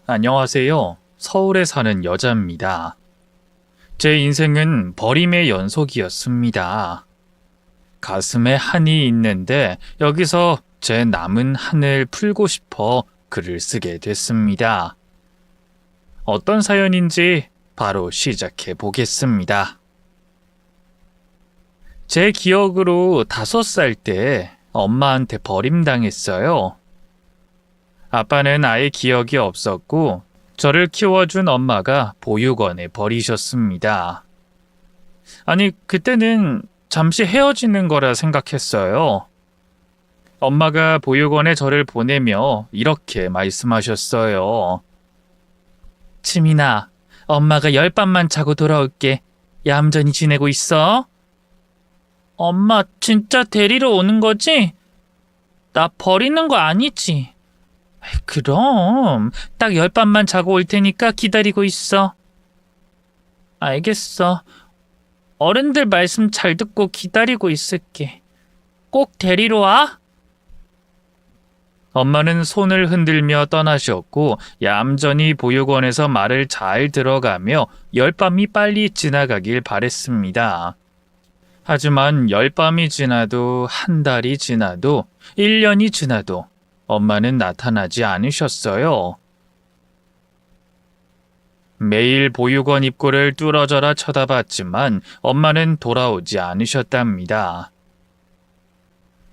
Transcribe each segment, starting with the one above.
안녕하세요. 서울에 사는 여자입니다. 제 인생은 버림의 연속이었습니다. 가슴에 한이 있는데 여기서 제 남은 한을 풀고 싶어 글을 쓰게 됐습니다. 어떤 사연인지 바로 시작해 보겠습니다. 제 기억으로 5살 때 엄마한테 버림당했어요. 아빠는 아예 기억이 없었고 저를 키워준 엄마가 보육원에 버리셨습니다. 아니, 그때는 잠시 헤어지는 거라 생각했어요. 엄마가 보육원에 저를 보내며 이렇게 말씀하셨어요. 치민아, 엄마가 10밤만 자고 돌아올게. 얌전히 지내고 있어. 엄마, 진짜 데리러 오는 거지? 나 버리는 거 아니지? 그럼 딱 10밤만 자고 올 테니까 기다리고 있어. 알겠어. 어른들 말씀 잘 듣고 기다리고 있을게. 꼭 데리러 와. 엄마는 손을 흔들며 떠나셨고 얌전히 보육원에서 말을 잘 들어가며 10밤이 빨리 지나가길 바랬습니다. 하지만 10밤이 지나도 한 달이 지나도 1년이 지나도 엄마는 나타나지 않으셨어요. 매일 보육원 입구를 뚫어져라 쳐다봤지만 엄마는 돌아오지 않으셨답니다.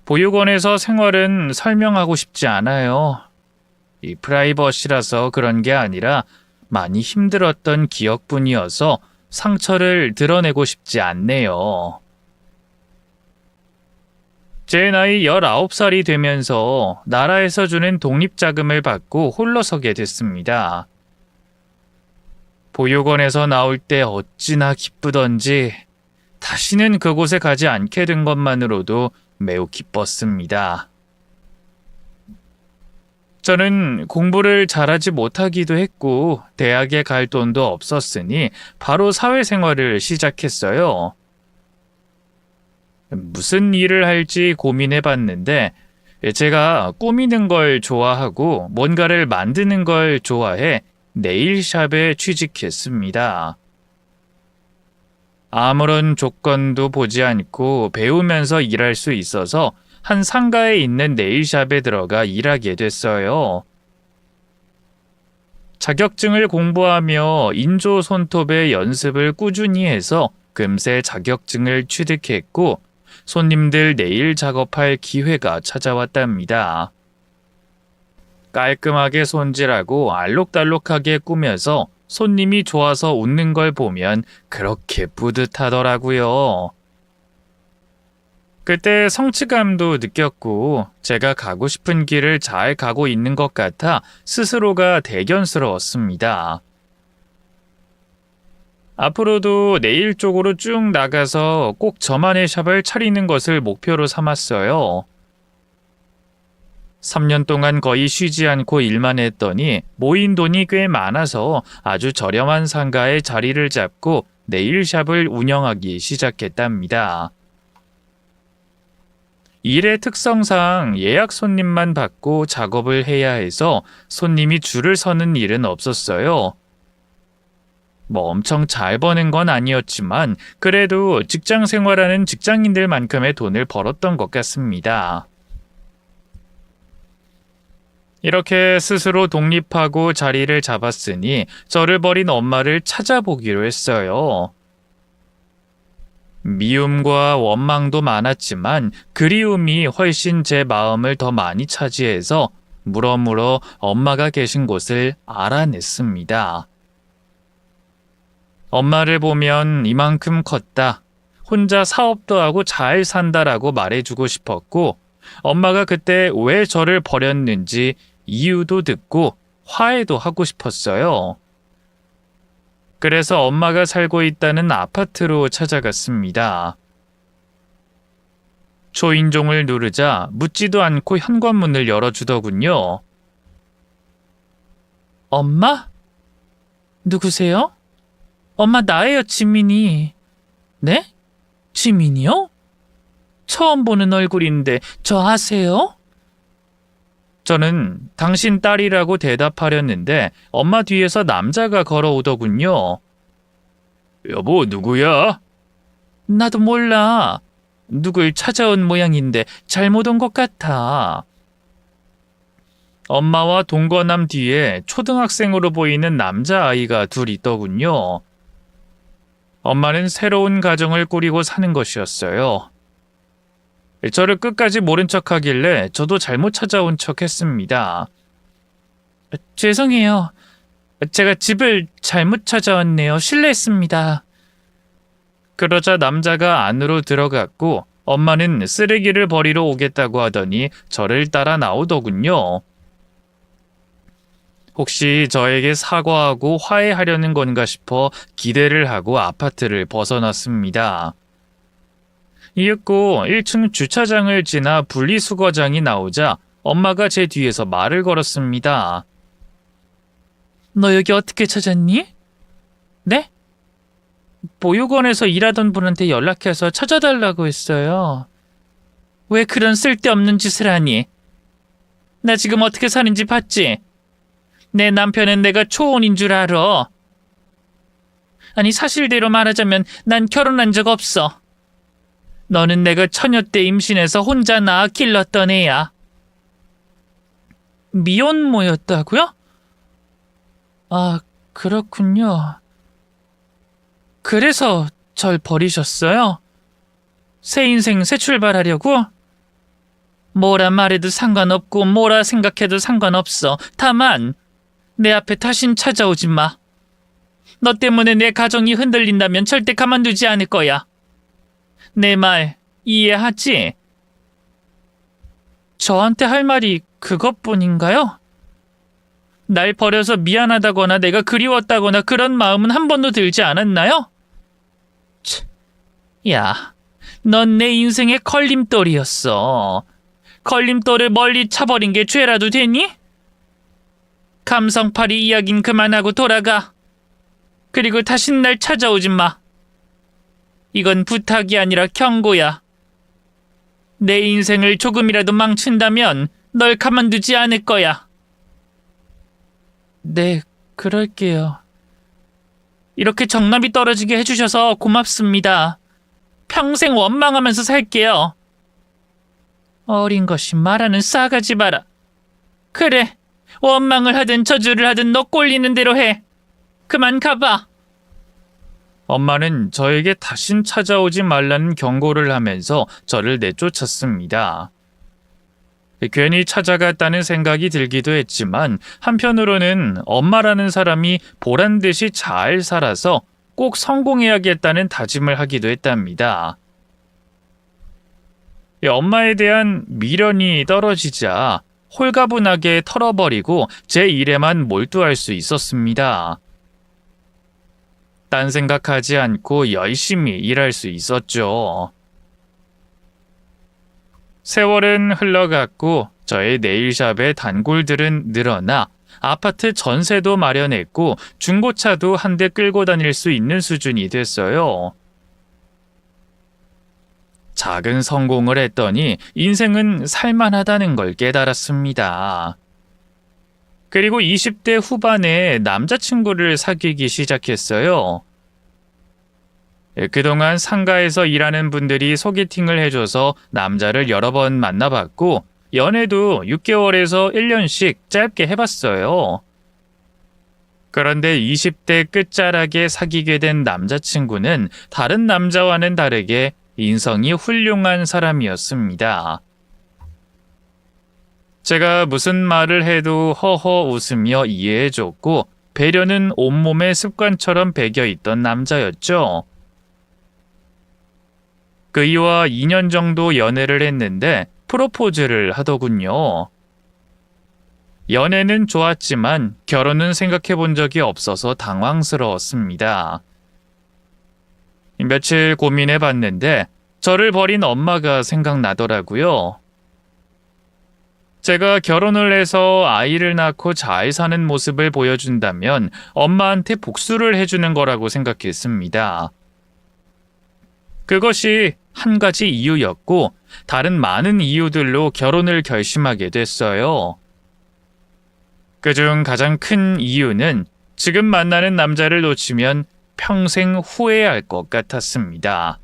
보육원에서 생활은 설명하고 싶지 않아요. 이 프라이버시라서 그런 게 아니라 많이 힘들었던 기억뿐이어서 상처를 드러내고 싶지 않네요. 제 나이 19살이 되면서 나라에서 주는 독립자금을 받고 홀로 서게 됐습니다. 보육원에서 나올 때 어찌나 기쁘던지 다시는 그곳에 가지 않게 된 것만으로도 매우 기뻤습니다. 저는 공부를 잘하지 못하기도 했고 대학에 갈 돈도 없었으니 바로 사회생활을 시작했어요. 무슨 일을 할지 고민해 봤는데 제가 꾸미는 걸 좋아하고 뭔가를 만드는 걸 좋아해 네일샵에 취직했습니다. 아무런 조건도 보지 않고 배우면서 일할 수 있어서 한 상가에 있는 네일샵에 들어가 일하게 됐어요. 자격증을 공부하며 인조 손톱의 연습을 꾸준히 해서 금세 자격증을 취득했고 손님들 네일 작업할 기회가 찾아왔답니다. 깔끔하게 손질하고 알록달록하게 꾸며서 손님이 좋아서 웃는 걸 보면 그렇게 뿌듯하더라고요. 그때 성취감도 느꼈고 제가 가고 싶은 길을 잘 가고 있는 것 같아 스스로가 대견스러웠습니다. 앞으로도 네일 쪽으로 쭉 나가서 꼭 저만의 샵을 차리는 것을 목표로 삼았어요. 3년 동안 거의 쉬지 않고 일만 했더니 모인 돈이 꽤 많아서 아주 저렴한 상가에 자리를 잡고 네일샵을 운영하기 시작했답니다. 일의 특성상 예약 손님만 받고 작업을 해야 해서 손님이 줄을 서는 일은 없었어요. 엄청 잘 버는 건 아니었지만 그래도 직장 생활하는 직장인들만큼의 돈을 벌었던 것 같습니다. 이렇게 스스로 독립하고 자리를 잡았으니 저를 버린 엄마를 찾아보기로 했어요. 미움과 원망도 많았지만 그리움이 훨씬 제 마음을 더 많이 차지해서 물어물어 엄마가 계신 곳을 알아냈습니다. 엄마를 보면 이만큼 컸다, 혼자 사업도 하고 잘 산다라고 말해주고 싶었고 엄마가 그때 왜 저를 버렸는지 이유도 듣고 화해도 하고 싶었어요. 그래서 엄마가 살고 있다는 아파트로 찾아갔습니다. 초인종을 누르자 묻지도 않고 현관문을 열어주더군요. 엄마? 누구세요? 엄마, 나예요, 지민이. 네? 지민이요? 처음 보는 얼굴인데 저 아세요? 저는 당신 딸이라고 대답하려는데 엄마 뒤에서 남자가 걸어오더군요. 여보, 누구야? 나도 몰라. 누굴 찾아온 모양인데 잘못 온 것 같아. 엄마와 동거남 뒤에 초등학생으로 보이는 남자아이가 둘 있더군요. 엄마는 새로운 가정을 꾸리고 사는 것이었어요. 저를 끝까지 모른 척하길래 저도 잘못 찾아온 척 했습니다. 죄송해요. 제가 집을 잘못 찾아왔네요. 실례했습니다. 그러자 남자가 안으로 들어갔고 엄마는 쓰레기를 버리러 오겠다고 하더니 저를 따라 나오더군요. 혹시 저에게 사과하고 화해하려는 건가 싶어 기대를 하고 아파트를 벗어났습니다. 이윽고 1층 주차장을 지나 분리수거장이 나오자 엄마가 제 뒤에서 말을 걸었습니다. 너 여기 어떻게 찾았니? 네? 보육원에서 일하던 분한테 연락해서 찾아달라고 했어요. 왜 그런 쓸데없는 짓을 하니? 나 지금 어떻게 사는지 봤지? 내 남편은 내가 초혼인 줄 알아. 아니, 사실대로 말하자면 난 결혼한 적 없어. 너는 내가 처녀 때 임신해서 혼자 낳아 길렀던 애야. 미혼모였다고요? 아, 그렇군요. 그래서 절 버리셨어요? 새 인생 새 출발하려고? 뭐라 말해도 상관없고 뭐라 생각해도 상관없어. 다만 내 앞에 다신 찾아오지 마. 너 때문에 내 가정이 흔들린다면 절대 가만두지 않을 거야. 내 말 이해하지? 저한테 할 말이 그것뿐인가요? 날 버려서 미안하다거나 내가 그리웠다거나 그런 마음은 한 번도 들지 않았나요? 야, 넌 내 인생의 걸림돌이었어. 걸림돌을 멀리 차버린 게 죄라도 되니? 감성팔이 이야긴 그만하고 돌아가. 그리고 다신 날 찾아오지 마. 이건 부탁이 아니라 경고야. 내 인생을 조금이라도 망친다면 널 가만두지 않을 거야. 네, 그럴게요. 이렇게 정답이 떨어지게 해주셔서 고맙습니다. 평생 원망하면서 살게요. 어린 것이 말하는 싸가지 마라. 그래, 원망을 하든 저주를 하든 너 꼴리는 대로 해. 그만 가봐. 엄마는 저에게 다신 찾아오지 말라는 경고를 하면서 저를 내쫓았습니다. 괜히 찾아갔다는 생각이 들기도 했지만 한편으로는 엄마라는 사람이 보란듯이 잘 살아서 꼭 성공해야겠다는 다짐을 하기도 했답니다. 엄마에 대한 미련이 떨어지자 홀가분하게 털어버리고 제 일에만 몰두할 수 있었습니다. 딴 생각하지 않고 열심히 일할 수 있었죠. 세월은 흘러갔고 저의 네일샵의 단골들은 늘어나 아파트 전세도 마련했고 중고차도 한 대 끌고 다닐 수 있는 수준이 됐어요. 작은 성공을 했더니 인생은 살만하다는 걸 깨달았습니다. 그리고 20대 후반에 남자친구를 사귀기 시작했어요. 그동안 상가에서 일하는 분들이 소개팅을 해줘서 남자를 여러 번 만나봤고 연애도 6개월에서 1년씩 짧게 해봤어요. 그런데 20대 끝자락에 사귀게 된 남자친구는 다른 남자와는 다르게 인성이 훌륭한 사람이었습니다. 제가 무슨 말을 해도 허허 웃으며 이해해줬고 배려는 온몸에 습관처럼 배겨있던 남자였죠. 그이와 2년 정도 연애를 했는데 프로포즈를 하더군요. 연애는 좋았지만 결혼은 생각해 본 적이 없어서 당황스러웠습니다. 며칠 고민해 봤는데 저를 버린 엄마가 생각나더라고요. 제가 결혼을 해서 아이를 낳고 잘 사는 모습을 보여준다면 엄마한테 복수를 해주는 거라고 생각했습니다. 그것이 한 가지 이유였고 다른 많은 이유들로 결혼을 결심하게 됐어요. 그중 가장 큰 이유는 지금 만나는 남자를 놓치면 평생 후회할 것 같았습니다.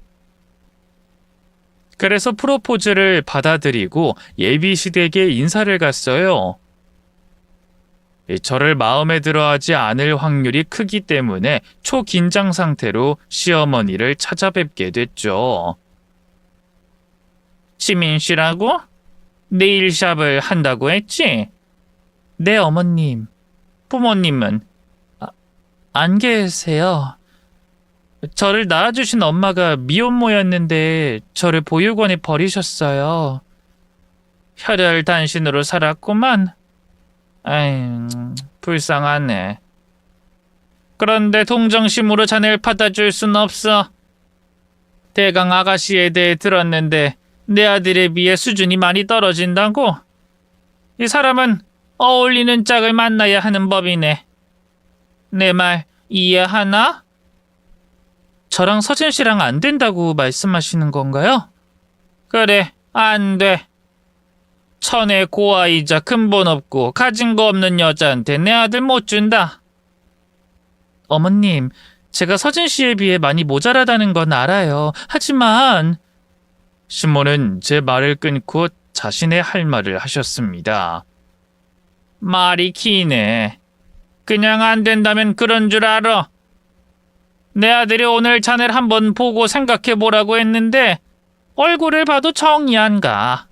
그래서 프로포즈를 받아들이고 예비 시댁에 인사를 갔어요. 저를 마음에 들어하지 않을 확률이 크기 때문에 초긴장 상태로 시어머니를 찾아뵙게 됐죠. 지민 씨라고? 네일샵을 한다고 했지? 네, 어머님. 부모님은? 안 계세요. 저를 낳아주신 엄마가 미혼모였는데 저를 보육원에 버리셨어요. 혈혈단신으로 살았구만. 아이, 불쌍하네. 그런데 동정심으로 자네를 받아줄 순 없어. 대강 아가씨에 대해 들었는데 내 아들에 비해 수준이 많이 떨어진다고? 이 사람은 어울리는 짝을 만나야 하는 법이네. 내 말 이해하나? 저랑 서진 씨랑 안 된다고 말씀하시는 건가요? 그래, 안 돼. 천의 고아이자 근본 없고 가진 거 없는 여자한테 내 아들 못 준다. 어머님, 제가 서진 씨에 비해 많이 모자라다는 건 알아요. 하지만... 신모는 제 말을 끊고 자신의 할 말을 하셨습니다. 말이 기네. 그냥 안 된다면 그런 줄 알아. 내 아들이 오늘 자네를 한번 보고 생각해보라고 했는데 얼굴을 봐도 정이 안 가.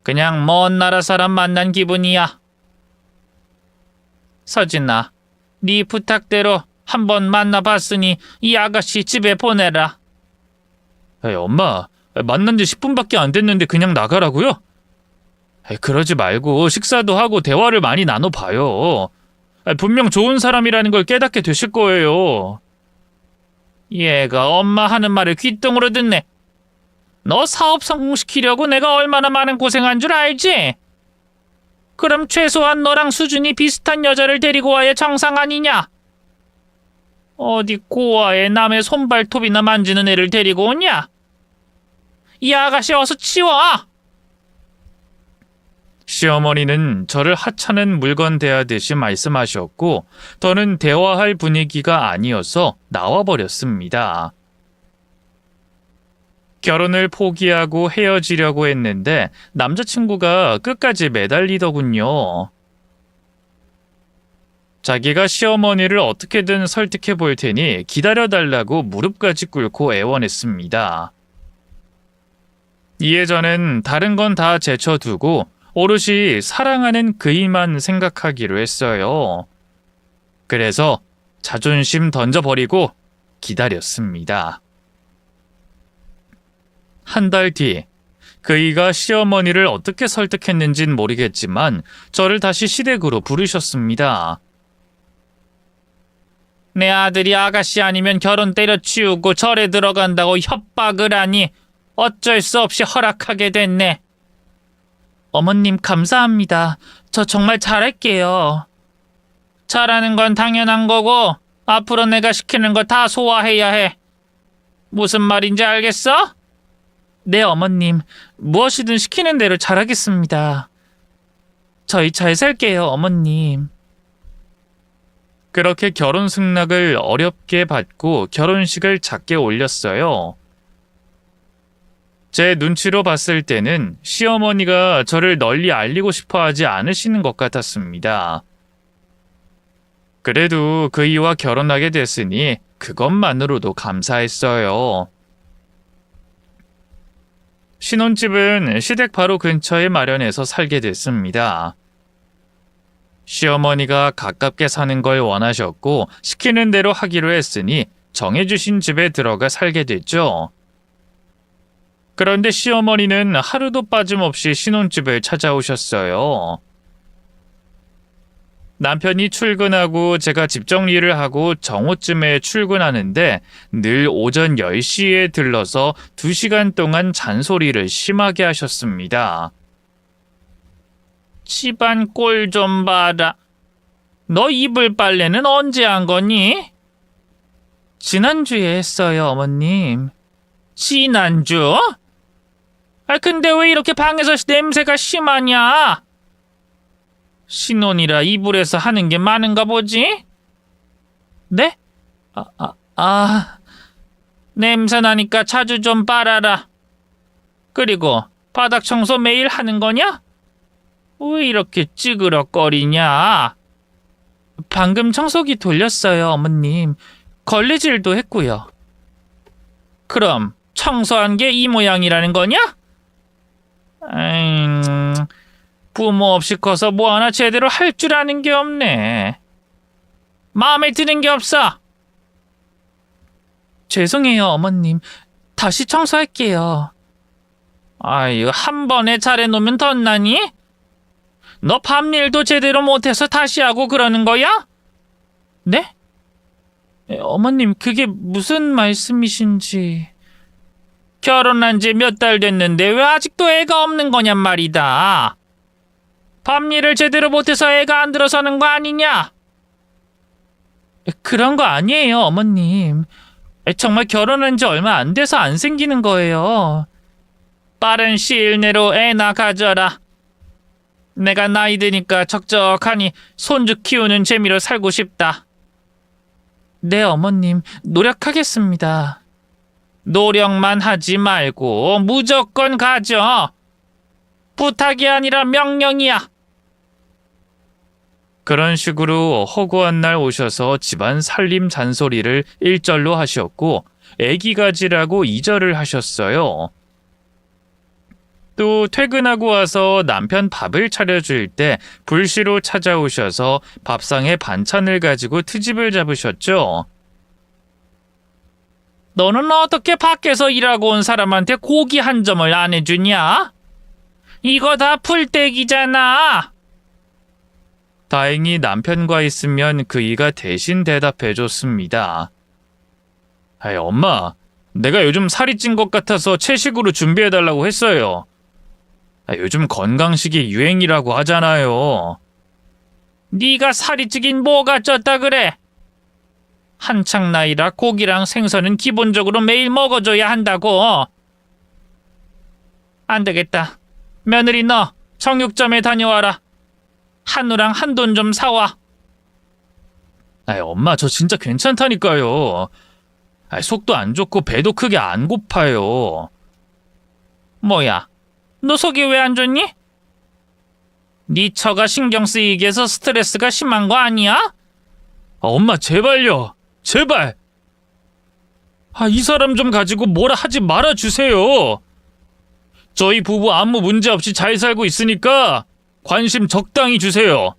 그냥 먼 나라 사람 만난 기분이야. 서진아, 네 부탁대로 한번 만나봤으니 이 아가씨 집에 보내라. 엄마, 만난 지 10분밖에 안 됐는데 그냥 나가라고요? 그러지 말고 식사도 하고 대화를 많이 나눠봐요. 분명 좋은 사람이라는 걸 깨닫게 되실 거예요. 얘가 엄마 하는 말을 귓등으로 듣네. 너 사업 성공시키려고 내가 얼마나 많은 고생한 줄 알지? 그럼 최소한 너랑 수준이 비슷한 여자를 데리고 와야 정상 아니냐? 어디 고아에 남의 손발톱이나 만지는 애를 데리고 오냐? 이 아가씨 어서 치워! 시어머니는 저를 하찮은 물건 대하듯이 말씀하셨고 더는 대화할 분위기가 아니어서 나와버렸습니다. 결혼을 포기하고 헤어지려고 했는데 남자친구가 끝까지 매달리더군요. 자기가 시어머니를 어떻게든 설득해 볼 테니 기다려달라고 무릎까지 꿇고 애원했습니다. 이에 저는 다른 건 다 제쳐두고 오롯이 사랑하는 그이만 생각하기로 했어요. 그래서 자존심 던져버리고 기다렸습니다. 한 달 뒤, 그이가 시어머니를 어떻게 설득했는진 모르겠지만 저를 다시 시댁으로 부르셨습니다. 내 아들이 아가씨 아니면 결혼 때려치우고 절에 들어간다고 협박을 하니 어쩔 수 없이 허락하게 됐네. 어머님 감사합니다. 저 정말 잘할게요. 잘하는 건 당연한 거고 앞으로 내가 시키는 거 다 소화해야 해. 무슨 말인지 알겠어? 네, 어머님. 무엇이든 시키는 대로 잘하겠습니다. 저희 잘 살게요, 어머님. 그렇게 결혼 승낙을 어렵게 받고 결혼식을 작게 올렸어요. 제 눈치로 봤을 때는 시어머니가 저를 널리 알리고 싶어 하지 않으시는 것 같았습니다. 그래도 그이와 결혼하게 됐으니 그것만으로도 감사했어요. 신혼집은 시댁 바로 근처에 마련해서 살게 됐습니다. 시어머니가 가깝게 사는 걸 원하셨고 시키는 대로 하기로 했으니 정해주신 집에 들어가 살게 됐죠. 그런데 시어머니는 하루도 빠짐없이 신혼집을 찾아오셨어요. 남편이 출근하고 제가 집 정리를 하고 정오쯤에 출근하는데 늘 오전 10시에 들러서 2시간 동안 잔소리를 심하게 하셨습니다. 집안 꼴 좀 봐라. 너 이불 빨래는 언제 한 거니? 지난주에 했어요, 어머님. 지난주? 근데 왜 이렇게 방에서 냄새가 심하냐? 신혼이라 이불에서 하는 게 많은가 보지? 네? 냄새 나니까 자주 좀 빨아라. 그리고 바닥 청소 매일 하는 거냐? 왜 이렇게 찌그럭거리냐? 방금 청소기 돌렸어요, 어머님. 걸레질도 했고요. 그럼 청소한 게 이 모양이라는 거냐? 부모 없이 커서 뭐 하나 제대로 할 줄 아는 게 없네. 마음에 드는 게 없어. 죄송해요, 어머님. 다시 청소할게요. 아유, 한 번에 잘해놓으면 덧나니? 너 밤일도 제대로 못해서 다시 하고 그러는 거야? 네? 어머님, 그게 무슨 말씀이신지... 결혼한 지 몇 달 됐는데 왜 아직도 애가 없는 거냔 말이다. 밤일을 제대로 못해서 애가 안 들어서는 거 아니냐? 그런 거 아니에요, 어머님. 정말 결혼한 지 얼마 안 돼서 안 생기는 거예요. 빠른 시일 내로 애나 가져라. 내가 나이 드니까 적적하니 손주 키우는 재미로 살고 싶다. 네, 어머님. 노력하겠습니다. 노력만 하지 말고 무조건 가져. 부탁이 아니라 명령이야. 그런 식으로 허구한 날 오셔서 집안 살림 잔소리를 1절로 하셨고 애기 가지라고 2절을 하셨어요. 또 퇴근하고 와서 남편 밥을 차려줄 때 불시로 찾아오셔서 밥상에 반찬을 가지고 트집을 잡으셨죠. 너는 어떻게 밖에서 일하고 온 사람한테 고기 한 점을 안 해주냐? 이거 다 풀떼기잖아. 다행히 남편과 있으면 그이가 대신 대답해줬습니다. 엄마, 내가 요즘 살이 찐 것 같아서 채식으로 준비해달라고 했어요. 요즘 건강식이 유행이라고 하잖아요. 네가 살이 찌긴 뭐가 쪘다 그래? 한창 나이라 고기랑 생선은 기본적으로 매일 먹어줘야 한다고. 안 되겠다. 며느리 너 정육점에 다녀와라. 한우랑 한돈 좀 사와. 엄마, 저 진짜 괜찮다니까요. 속도 안 좋고 배도 크게 안 고파요. 뭐야, 너 속이 왜 안 좋니? 네 처가 신경 쓰이게 해서 스트레스가 심한 거 아니야? 엄마, 제발요. 제발. 이 사람 좀 가지고 뭐라 하지 말아주세요. 저희 부부 아무 문제 없이 잘 살고 있으니까 관심 적당히 주세요.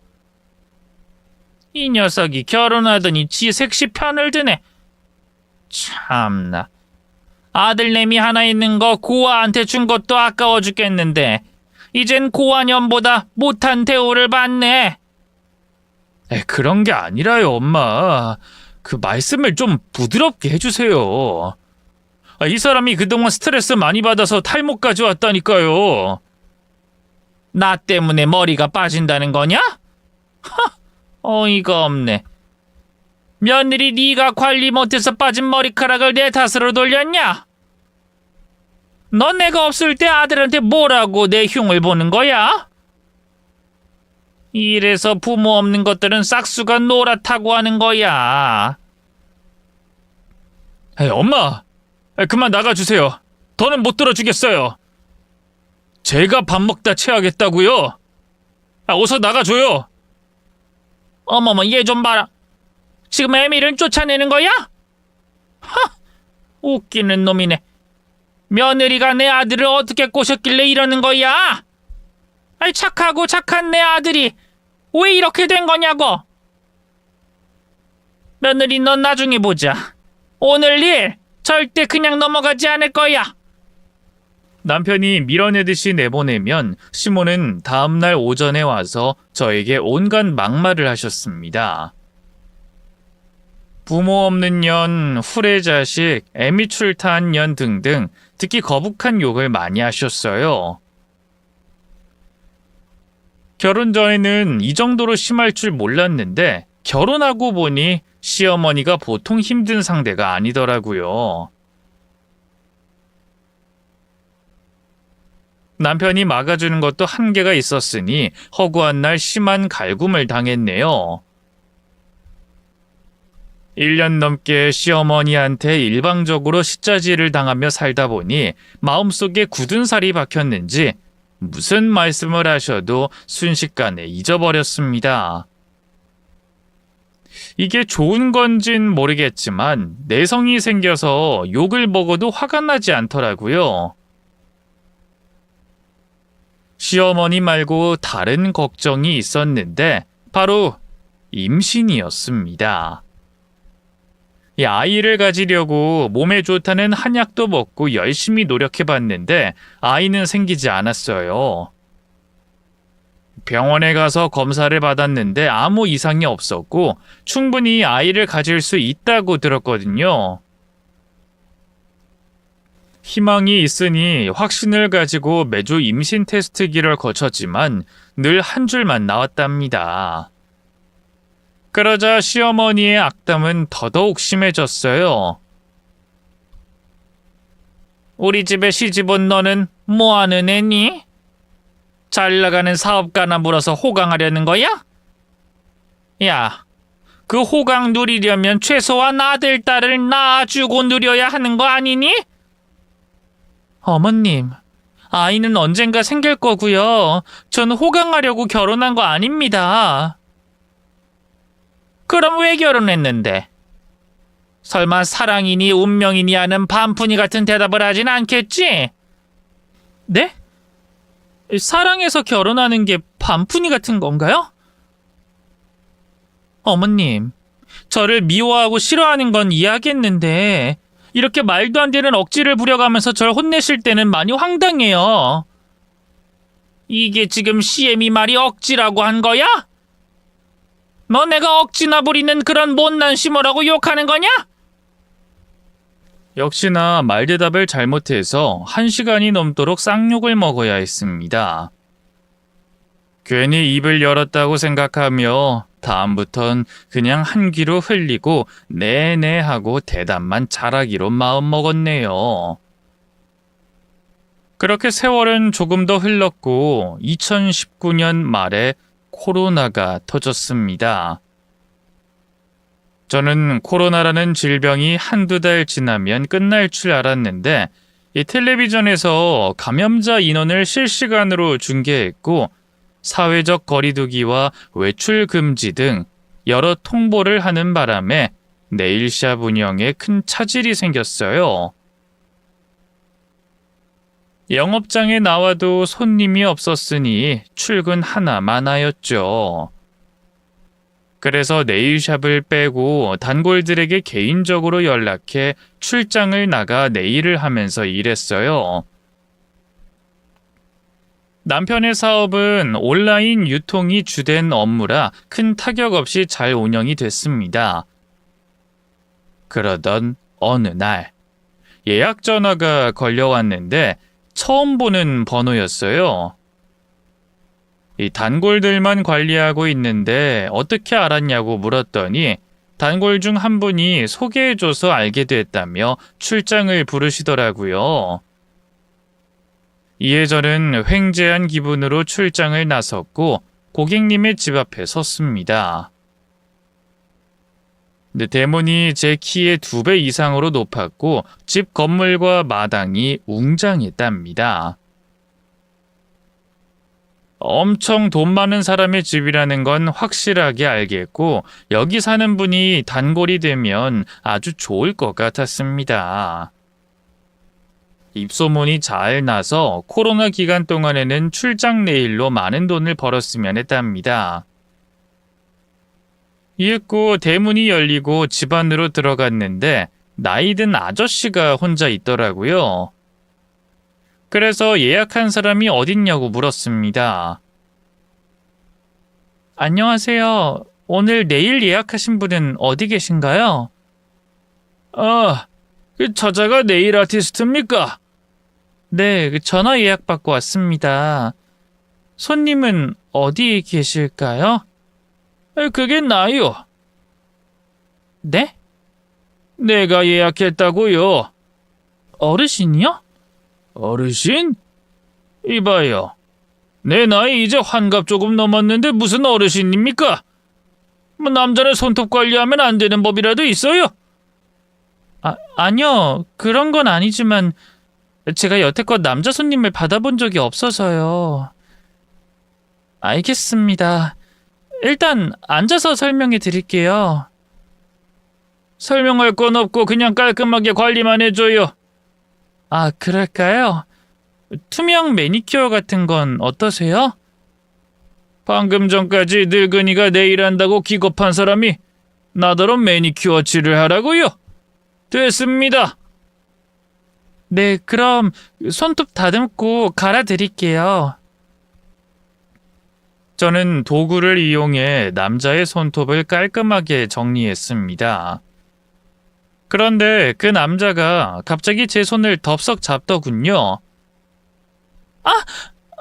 이 녀석이 결혼하더니 지 색시 편을 드네. 참나. 아들내미 하나 있는 거 고아한테 준 것도 아까워 죽겠는데 이젠 고아년보다 못한 대우를 받네. 그런 게 아니라요, 엄마. 그 말씀을 좀 부드럽게 해주세요. 이 사람이 그동안 스트레스 많이 받아서 탈모까지 왔다니까요. 나 때문에 머리가 빠진다는 거냐? 어이가 없네. 며느리 네가 관리 못해서 빠진 머리카락을 내 탓으로 돌렸냐? 넌 내가 없을 때 아들한테 뭐라고 내 흉을 보는 거야? 이래서 부모 없는 것들은 싹수가 노랗다고 하는 거야. 엄마, 그만 나가주세요. 더는 못 들어주겠어요. 제가 밥 먹다 체하겠다고요? 어서 나가줘요. 어머머, 얘 좀 봐라. 지금 애미를 쫓아내는 거야? 웃기는 놈이네. 며느리가 내 아들을 어떻게 꼬셨길래 이러는 거야? 착하고 착한 내 아들이 왜 이렇게 된 거냐고. 며느리, 넌 나중에 보자. 오늘 일 절대 그냥 넘어가지 않을 거야. 남편이 밀어내듯이 내보내면 시몬은 다음날 오전에 와서 저에게 온갖 막말을 하셨습니다. 부모 없는 년, 후레자식, 애미 출타한 년 등등 특히 거북한 욕을 많이 하셨어요. 결혼 전에는 이 정도로 심할 줄 몰랐는데 결혼하고 보니 시어머니가 보통 힘든 상대가 아니더라고요. 남편이 막아주는 것도 한계가 있었으니 허구한 날 심한 갈굼을 당했네요. 1년 넘게 시어머니한테 일방적으로 시짜지를 당하며 살다 보니 마음속에 굳은 살이 박혔는지 무슨 말씀을 하셔도 순식간에 잊어버렸습니다. 이게 좋은 건진 모르겠지만 내성이 생겨서 욕을 먹어도 화가 나지 않더라고요. 시어머니 말고 다른 걱정이 있었는데 바로 임신이었습니다. 이 아이를 가지려고 몸에 좋다는 한약도 먹고 열심히 노력해봤는데 아이는 생기지 않았어요. 병원에 가서 검사를 받았는데 아무 이상이 없었고 충분히 아이를 가질 수 있다고 들었거든요. 희망이 있으니 확신을 가지고 매주 임신 테스트기를 거쳤지만 늘 한 줄만 나왔답니다. 그러자 시어머니의 악담은 더더욱 심해졌어요. 우리 집에 시집 온 너는 뭐하는 애니? 잘 나가는 사업가나 물어서 호강하려는 거야? 야, 그 호강 누리려면 최소한 아들, 딸을 낳아주고 누려야 하는 거 아니니? 어머님, 아이는 언젠가 생길 거고요. 전 호강하려고 결혼한 거 아닙니다. 그럼 왜 결혼했는데? 설마 사랑이니 운명이니 하는 반푼이 같은 대답을 하진 않겠지? 네? 사랑해서 결혼하는 게 반푼이 같은 건가요? 어머님, 저를 미워하고 싫어하는 건 이해하겠는데 이렇게 말도 안 되는 억지를 부려가면서 절 혼내실 때는 많이 황당해요. 이게 지금 CM이 말이 억지라고 한 거야? 너 내가 억지나 부리는 그런 못난 시모라고 욕하는 거냐? 역시나 말대답을 잘못해서 1시간이 넘도록 쌍욕을 먹어야 했습니다. 괜히 입을 열었다고 생각하며 다음부턴 그냥 한 귀로 흘리고 네네 하고 대답만 잘하기로 마음먹었네요. 그렇게 세월은 조금 더 흘렀고 2019년 말에 코로나가 터졌습니다. 저는 코로나라는 질병이 한두 달 지나면 끝날 줄 알았는데 이 텔레비전에서 감염자 인원을 실시간으로 중계했고 사회적 거리두기와 외출 금지 등 여러 통보를 하는 바람에 네일샵 운영에 큰 차질이 생겼어요. 영업장에 나와도 손님이 없었으니 출근 하나만 하였죠. 그래서 네일샵을 빼고 단골들에게 개인적으로 연락해 출장을 나가 네일을 하면서 일했어요. 남편의 사업은 온라인 유통이 주된 업무라 큰 타격 없이 잘 운영이 됐습니다. 그러던 어느 날 예약 전화가 걸려왔는데 처음 보는 번호였어요. 이 단골들만 관리하고 있는데 어떻게 알았냐고 물었더니 단골 중 한 분이 소개해줘서 알게 됐다며 출장을 부르시더라고요. 이에 저는 횡재한 기분으로 출장을 나섰고 고객님의 집 앞에 섰습니다. 근데 대문이 제 키의 2배 이상으로 높았고 집 건물과 마당이 웅장했답니다. 엄청 돈 많은 사람의 집이라는 건 확실하게 알겠고 여기 사는 분이 단골이 되면 아주 좋을 것 같았습니다. 입소문이 잘 나서 코로나 기간 동안에는 출장 네일로 많은 돈을 벌었으면 했답니다. 이윽고 대문이 열리고 집 안으로 들어갔는데 나이든 아저씨가 혼자 있더라고요. 그래서 예약한 사람이 어딨냐고 물었습니다. 안녕하세요. 오늘 네일 예약하신 분은 어디 계신가요? 그 저자가 네일 아티스트입니까? 네, 전화 예약 받고 왔습니다. 손님은 어디 계실까요? 그게 나요. 네? 내가 예약했다고요. 어르신이요? 어르신? 이봐요. 내 나이 이제 환갑 조금 넘었는데 무슨 어르신입니까? 뭐 남자를 손톱 관리하면 안 되는 법이라도 있어요? 아니요. 그런 건 아니지만 제가 여태껏 남자 손님을 받아본 적이 없어서요. 알겠습니다. 일단 앉아서 설명해 드릴게요. 설명할 건 없고 그냥 깔끔하게 관리만 해줘요. 그럴까요? 투명 매니큐어 같은 건 어떠세요? 방금 전까지 늙은이가 내일 한다고 기겁한 사람이 나더러 매니큐어 칠을 하라고요? 됐습니다. 네, 그럼 손톱 다듬고 갈아드릴게요. 저는 도구를 이용해 남자의 손톱을 깔끔하게 정리했습니다. 그런데 그 남자가 갑자기 제 손을 덥석 잡더군요.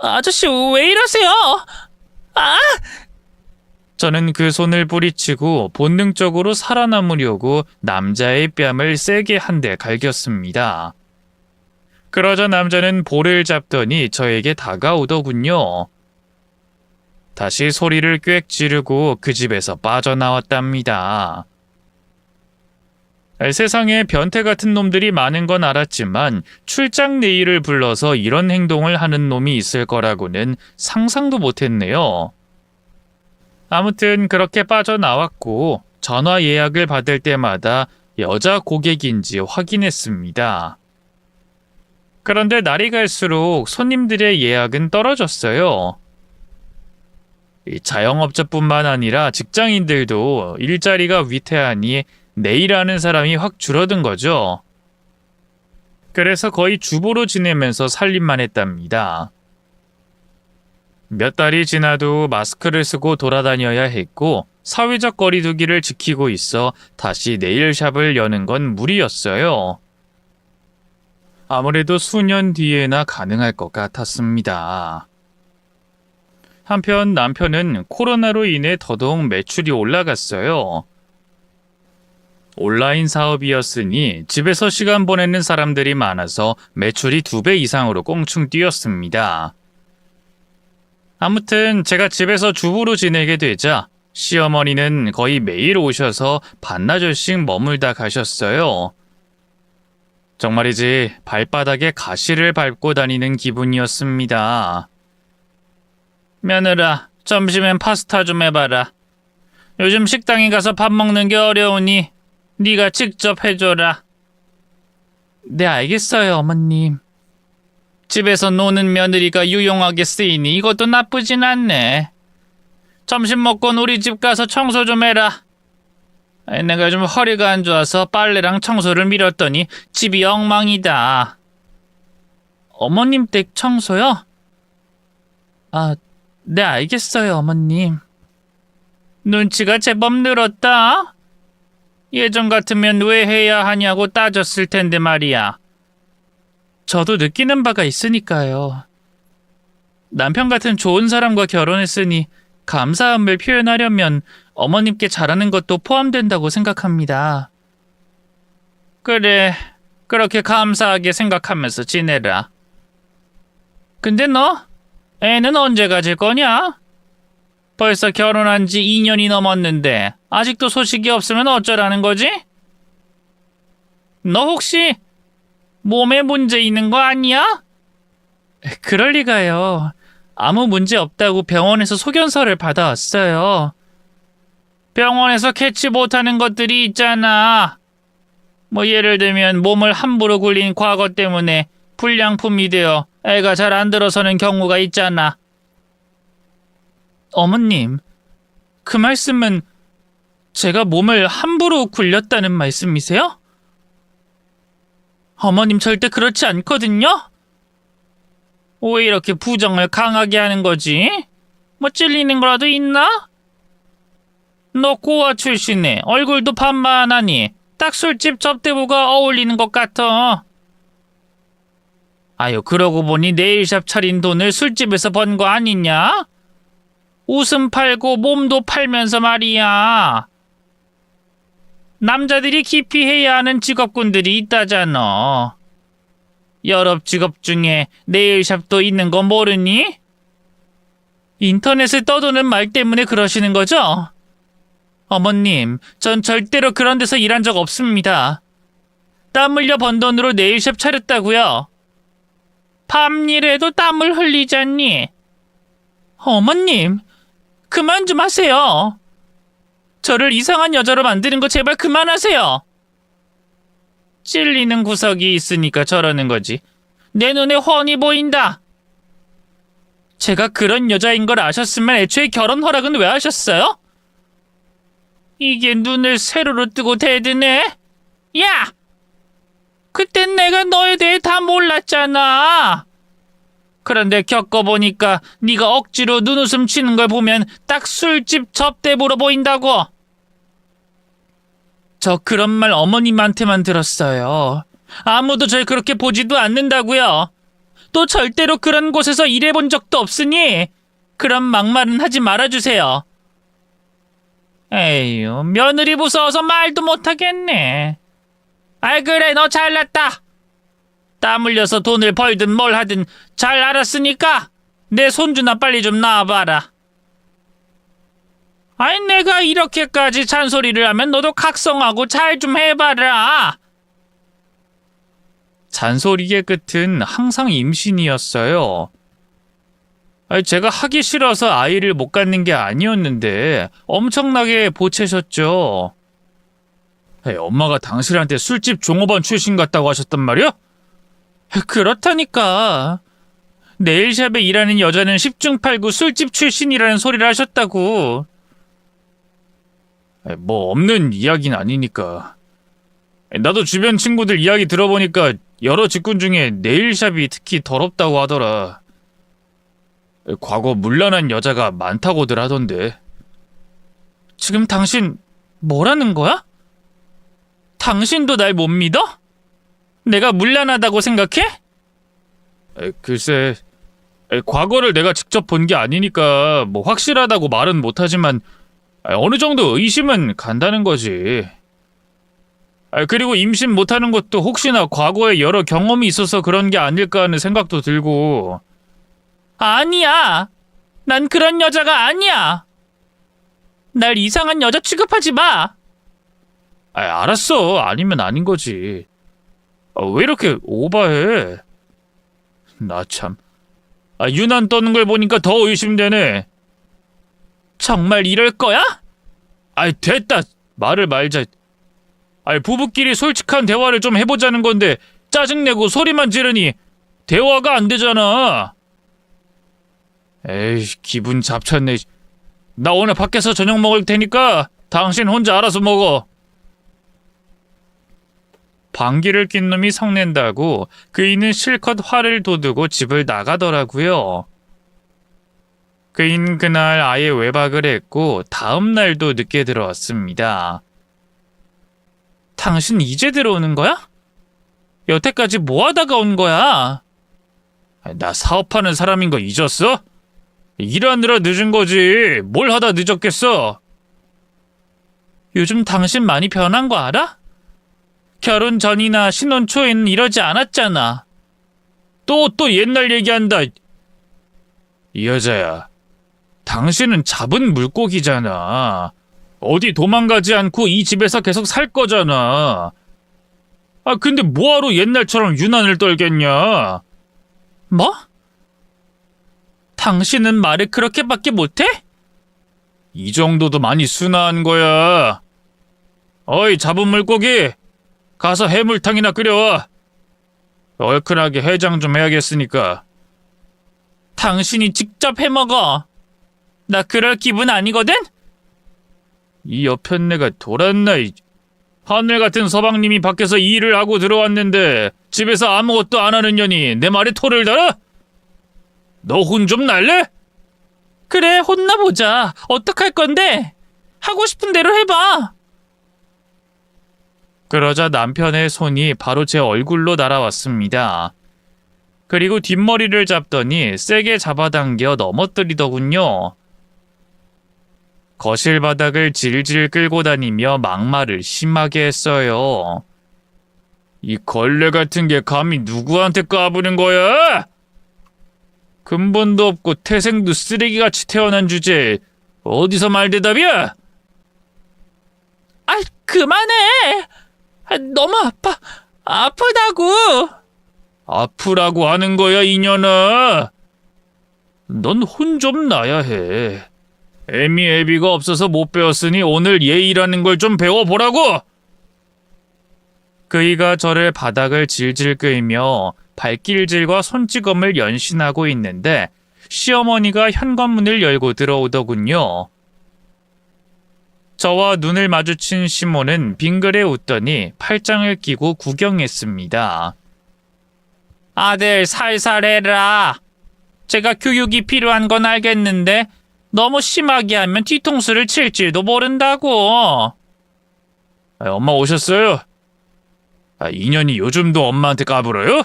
아저씨 왜 이러세요? 저는 그 손을 뿌리치고 본능적으로 살아남으려고 남자의 뺨을 세게 한 대 갈겼습니다. 그러자 남자는 볼을 잡더니 저에게 다가오더군요. 다시 소리를 꽥 지르고 그 집에서 빠져나왔답니다. 세상에 변태 같은 놈들이 많은 건 알았지만 출장 내일을 불러서 이런 행동을 하는 놈이 있을 거라고는 상상도 못했네요. 아무튼 그렇게 빠져나왔고 전화 예약을 받을 때마다 여자 고객인지 확인했습니다. 그런데 날이 갈수록 손님들의 예약은 떨어졌어요. 자영업자뿐만 아니라 직장인들도 일자리가 위태하니 내일하는 사람이 확 줄어든 거죠. 그래서 거의 주부로 지내면서 살림만 했답니다. 몇 달이 지나도 마스크를 쓰고 돌아다녀야 했고 사회적 거리두기를 지키고 있어 다시 네일샵을 여는 건 무리였어요. 아무래도 수년 뒤에나 가능할 것 같았습니다. 한편 남편은 코로나로 인해 더더욱 매출이 올라갔어요. 온라인 사업이었으니 집에서 시간 보내는 사람들이 많아서 매출이 2배 이상으로 꽁충 뛰었습니다. 아무튼 제가 집에서 주부로 지내게 되자 시어머니는 거의 매일 오셔서 반나절씩 머물다 가셨어요. 정말이지 발바닥에 가시를 밟고 다니는 기분이었습니다. 며느라, 점심엔 파스타 좀 해봐라. 요즘 식당에 가서 밥 먹는 게 어려우니 네가 직접 해줘라. 네, 알겠어요, 어머님. 집에서 노는 며느리가 유용하게 쓰이니 이것도 나쁘진 않네. 점심 먹고는 우리 집 가서 청소 좀 해라. 내가 좀 허리가 안 좋아서 빨래랑 청소를 미뤘더니 집이 엉망이다. 어머님 댁 청소요? 네, 알겠어요, 어머님. 눈치가 제법 늘었다. 예전 같으면 왜 해야 하냐고 따졌을 텐데 말이야. 저도 느끼는 바가 있으니까요. 남편 같은 좋은 사람과 결혼했으니 감사함을 표현하려면 어머님께 잘하는 것도 포함된다고 생각합니다. 그래, 그렇게 감사하게 생각하면서 지내라. 근데 너 애는 언제 가질 거냐? 벌써 결혼한 지 2년이 넘었는데 아직도 소식이 없으면 어쩌라는 거지? 너 혹시 몸에 문제 있는 거 아니야? 그럴 리가요. 아무 문제 없다고 병원에서 소견서를 받아왔어요. 병원에서 캐치 못하는 것들이 있잖아. 뭐 예를 들면 몸을 함부로 굴린 과거 때문에 불량품이 되어 애가 잘 안 들어서는 경우가 있잖아. 어머님, 그 말씀은 제가 몸을 함부로 굴렸다는 말씀이세요? 어머님 절대 그렇지 않거든요? 왜 이렇게 부정을 강하게 하는 거지? 뭐 찔리는 거라도 있나? 너 고아 출신에 얼굴도 반반하니 딱 술집 접대부가 어울리는 것 같아. 아유, 그러고 보니 네일샵 차린 돈을 술집에서 번 거 아니냐? 웃음 팔고 몸도 팔면서 말이야. 남자들이 기피해야 하는 직업군들이 있다잖아. 여러 직업 중에 네일샵도 있는 거 모르니? 인터넷에 떠도는 말 때문에 그러시는 거죠? 어머님, 전 절대로 그런 데서 일한 적 없습니다. 땀 흘려 번 돈으로 네일샵 차렸다고요. 밤일에도 땀을 흘리잖니. 어머님, 그만 좀 하세요. 저를 이상한 여자로 만드는 거 제발 그만하세요. 찔리는 구석이 있으니까 저러는 거지. 내 눈에 훤히 보인다. 제가 그런 여자인 걸 아셨으면 애초에 결혼 허락은 왜 하셨어요? 이게 눈을 세로로 뜨고 대드네. 야! 그땐 내가 너에 대해 다 몰랐잖아. 그런데 겪어보니까 네가 억지로 눈웃음 치는 걸 보면 딱 술집 접대부로 보인다고. 저 그런 말 어머님한테만 들었어요. 아무도 절 그렇게 보지도 않는다고요. 또 절대로 그런 곳에서 일해본 적도 없으니 그런 막말은 하지 말아주세요. 에휴, 며느리 무서워서 말도 못하겠네. 아이 그래, 너 잘났다. 땀 흘려서 돈을 벌든 뭘 하든 잘 알았으니까 내 손주나 빨리 좀 낳아봐라. 아이 내가 이렇게까지 잔소리를 하면 너도 각성하고 잘 좀 해봐라. 잔소리의 끝은 항상 임신이었어요. 제가 하기 싫어서 아이를 못 갖는 게 아니었는데 엄청나게 보채셨죠. 엄마가 당신한테 술집 종업원 출신 같다고 하셨단 말이야? 그렇다니까. 네일샵에 일하는 여자는 10중 8구 술집 출신이라는 소리를 하셨다고. 뭐 없는 이야기는 아니니까. 나도 주변 친구들 이야기 들어보니까 여러 직군 중에 네일샵이 특히 더럽다고 하더라. 과거 문란한 여자가 많다고들 하던데. 지금 당신 뭐라는 거야? 당신도 날 못 믿어? 내가 문란하다고 생각해? 글쎄, 과거를 내가 직접 본 게 아니니까 뭐 확실하다고 말은 못하지만 어느 정도 의심은 간다는 거지. 그리고 임신 못하는 것도 혹시나 과거에 여러 경험이 있어서 그런 게 아닐까 하는 생각도 들고. 아니야. 난 그런 여자가 아니야. 날 이상한 여자 취급하지 마. 알았어. 아니면 아닌 거지. 왜 이렇게 오바해? 나 참. 유난 떠는 걸 보니까 더 의심되네. 정말 이럴 거야? 됐다. 말을 말자. 부부끼리 솔직한 대화를 좀 해보자는 건데 짜증내고 소리만 지르니 대화가 안 되잖아. 에이, 기분 잡쳤네. 나 오늘 밖에서 저녁 먹을 테니까 당신 혼자 알아서 먹어. 방귀를 낀 놈이 성낸다고 그이는 실컷 화를 돋우고 집을 나가더라고요. 그이는 그날 아예 외박을 했고 다음 날도 늦게 들어왔습니다. 당신 이제 들어오는 거야? 여태까지 뭐 하다가 온 거야? 나 사업하는 사람인 거 잊었어? 일하느라 늦은 거지. 뭘 하다 늦었겠어? 요즘 당신 많이 변한 거 알아? 결혼 전이나 신혼 초에는 이러지 않았잖아. 또 옛날 얘기한다. 이 여자야, 당신은 잡은 물고기잖아. 어디 도망가지 않고 이 집에서 계속 살 거잖아. 근데 뭐하러 옛날처럼 유난을 떨겠냐? 뭐? 당신은 말을 그렇게밖에 못해? 이 정도도 많이 순화한 거야. 어이, 잡은 물고기, 가서 해물탕이나 끓여와. 얼큰하게 해장 좀 해야겠으니까. 당신이 직접 해먹어. 나 그럴 기분 아니거든? 이 여편네가 돌았나. 하늘 같은 서방님이 밖에서 일을 하고 들어왔는데 집에서 아무것도 안 하는 년이 내 말에 토를 달아? 너 혼 좀 날래? 그래, 혼나보자. 어떡할 건데? 하고 싶은 대로 해봐. 그러자 남편의 손이 바로 제 얼굴로 날아왔습니다. 그리고 뒷머리를 잡더니 세게 잡아당겨 넘어뜨리더군요. 거실 바닥을 질질 끌고 다니며 막말을 심하게 했어요. 이 걸레 같은 게 감히 누구한테 까부는 거야? 근본도 없고 태생도 쓰레기같이 태어난 주제에 어디서 말대답이야? 아, 그만해! 너무 아프다고! 아프라고 하는 거야, 이년아! 넌 혼 좀 나야 해. 애미애비가 없어서 못 배웠으니 오늘 예의라는 걸 좀 배워보라고! 그이가 저를 바닥을 질질 끌며 발길질과 손찌검을 연신하고 있는데 시어머니가 현관문을 열고 들어오더군요. 저와 눈을 마주친 시모는 빙그레 웃더니 팔짱을 끼고 구경했습니다. 아들 살살 해라. 제가 교육이 필요한 건 알겠는데 너무 심하게 하면 뒤통수를 칠 줄도 모른다고. 엄마 오셨어요? 인연이 요즘도 엄마한테 까불어요?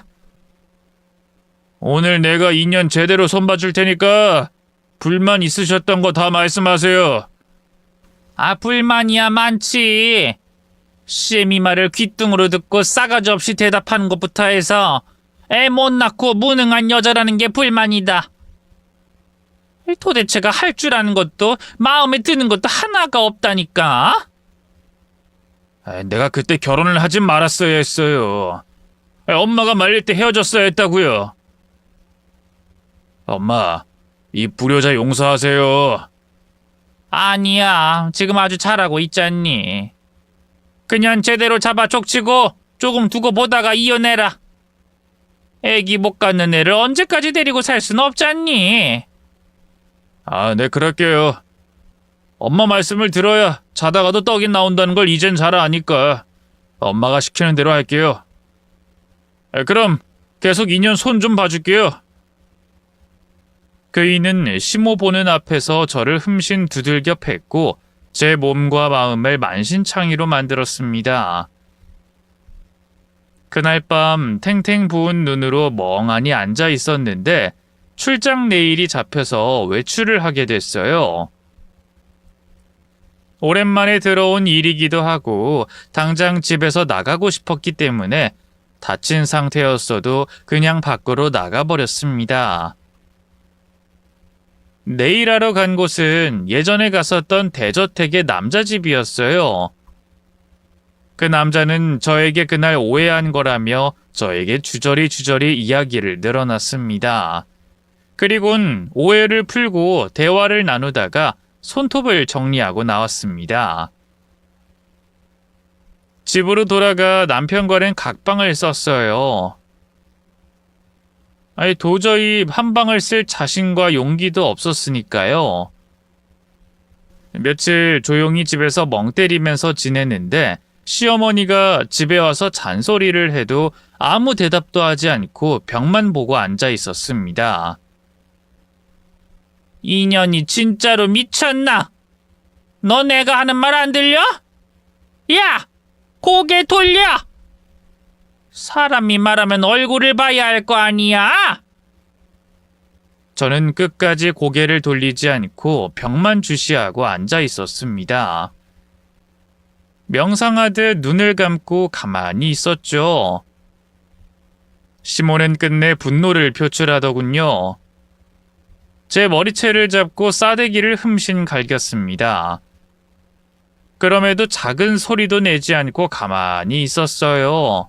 오늘 내가 인연 제대로 손봐줄 테니까 불만 있으셨던 거 다 말씀하세요. 불만이야 많지. 시엠이 말을 귓등으로 듣고 싸가지 없이 대답하는 것부터 해서 애 못 낳고 무능한 여자라는 게 불만이다. 도대체가 할 줄 아는 것도 마음에 드는 것도 하나가 없다니까. 내가 그때 결혼을 하지 말았어야 했어요. 엄마가 말릴 때 헤어졌어야 했다고요. 엄마, 이 불효자 용서하세요. 아니야, 지금 아주 잘하고 있잖니. 그냥 제대로 잡아 족치고 조금 두고 보다가 이혼해라. 애기 못 갖는 애를 언제까지 데리고 살 순 없잖니. 네, 그럴게요. 엄마 말씀을 들어야 자다가도 떡이 나온다는 걸 이젠 잘 아니까 엄마가 시키는 대로 할게요. 그럼 계속 인연 손 좀 봐줄게요. 그이는 시모 보는 앞에서 저를 흠씬 두들겨 팼고 제 몸과 마음을 만신창이로 만들었습니다. 그날 밤 탱탱 부은 눈으로 멍하니 앉아 있었는데 출장 내일이 잡혀서 외출을 하게 됐어요. 오랜만에 들어온 일이기도 하고 당장 집에서 나가고 싶었기 때문에 다친 상태였어도 그냥 밖으로 나가버렸습니다. 내일하러 간 곳은 예전에 갔었던 대저택의 남자 집이었어요. 그 남자는 저에게 그날 오해한 거라며 저에게 주저리 이야기를 늘어놨습니다. 그리곤 오해를 풀고 대화를 나누다가 손톱을 정리하고 나왔습니다. 집으로 남편과는 각방을 썼어요. 도저히 한 방을 쓸 자신과 용기도 없었으니까요. 며칠 조용히 집에서 멍 때리면서 지냈는데 시어머니가 집에 와서 잔소리를 해도 아무 대답도 하지 않고 벽만 보고 앉아 있었습니다. 인연이 진짜로 미쳤나? 너 내가 하는 말 안 들려? 야! 고개 돌려! 사람이 말하면 얼굴을 봐야 할 거 아니야? 저는 끝까지 고개를 돌리지 않고 벽만 주시하고 앉아 있었습니다. 명상하듯 눈을 감고 가만히 있었죠. 시몬은 끝내 분노를 표출하더군요. 제 머리채를 잡고 싸대기를 흠씬 갈겼습니다. 그럼에도 작은 소리도 내지 않고 가만히 있었어요.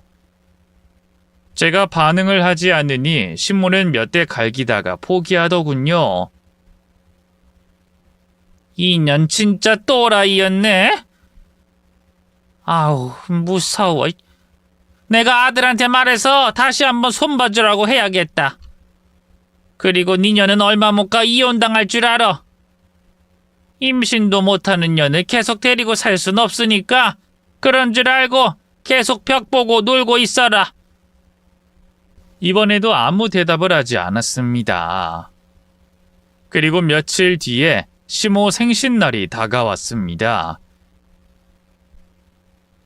제가 반응을 하지 않으니 시몬은 몇 대 갈기다가 포기하더군요. 이년 진짜 또라이였네. 아우, 무서워. 내가 아들한테 말해서 다시 한번 손봐주라고 해야겠다. 그리고 니녀는 얼마 못 가 이혼당할 줄 알아. 임신도 못하는 년을 계속 데리고 살 순 없으니까 그런 줄 알고 계속 벽 보고 놀고 있어라. 이번에도 아무 대답을 하지 않았습니다. 그리고 며칠 뒤에 시모 생신날이 다가왔습니다.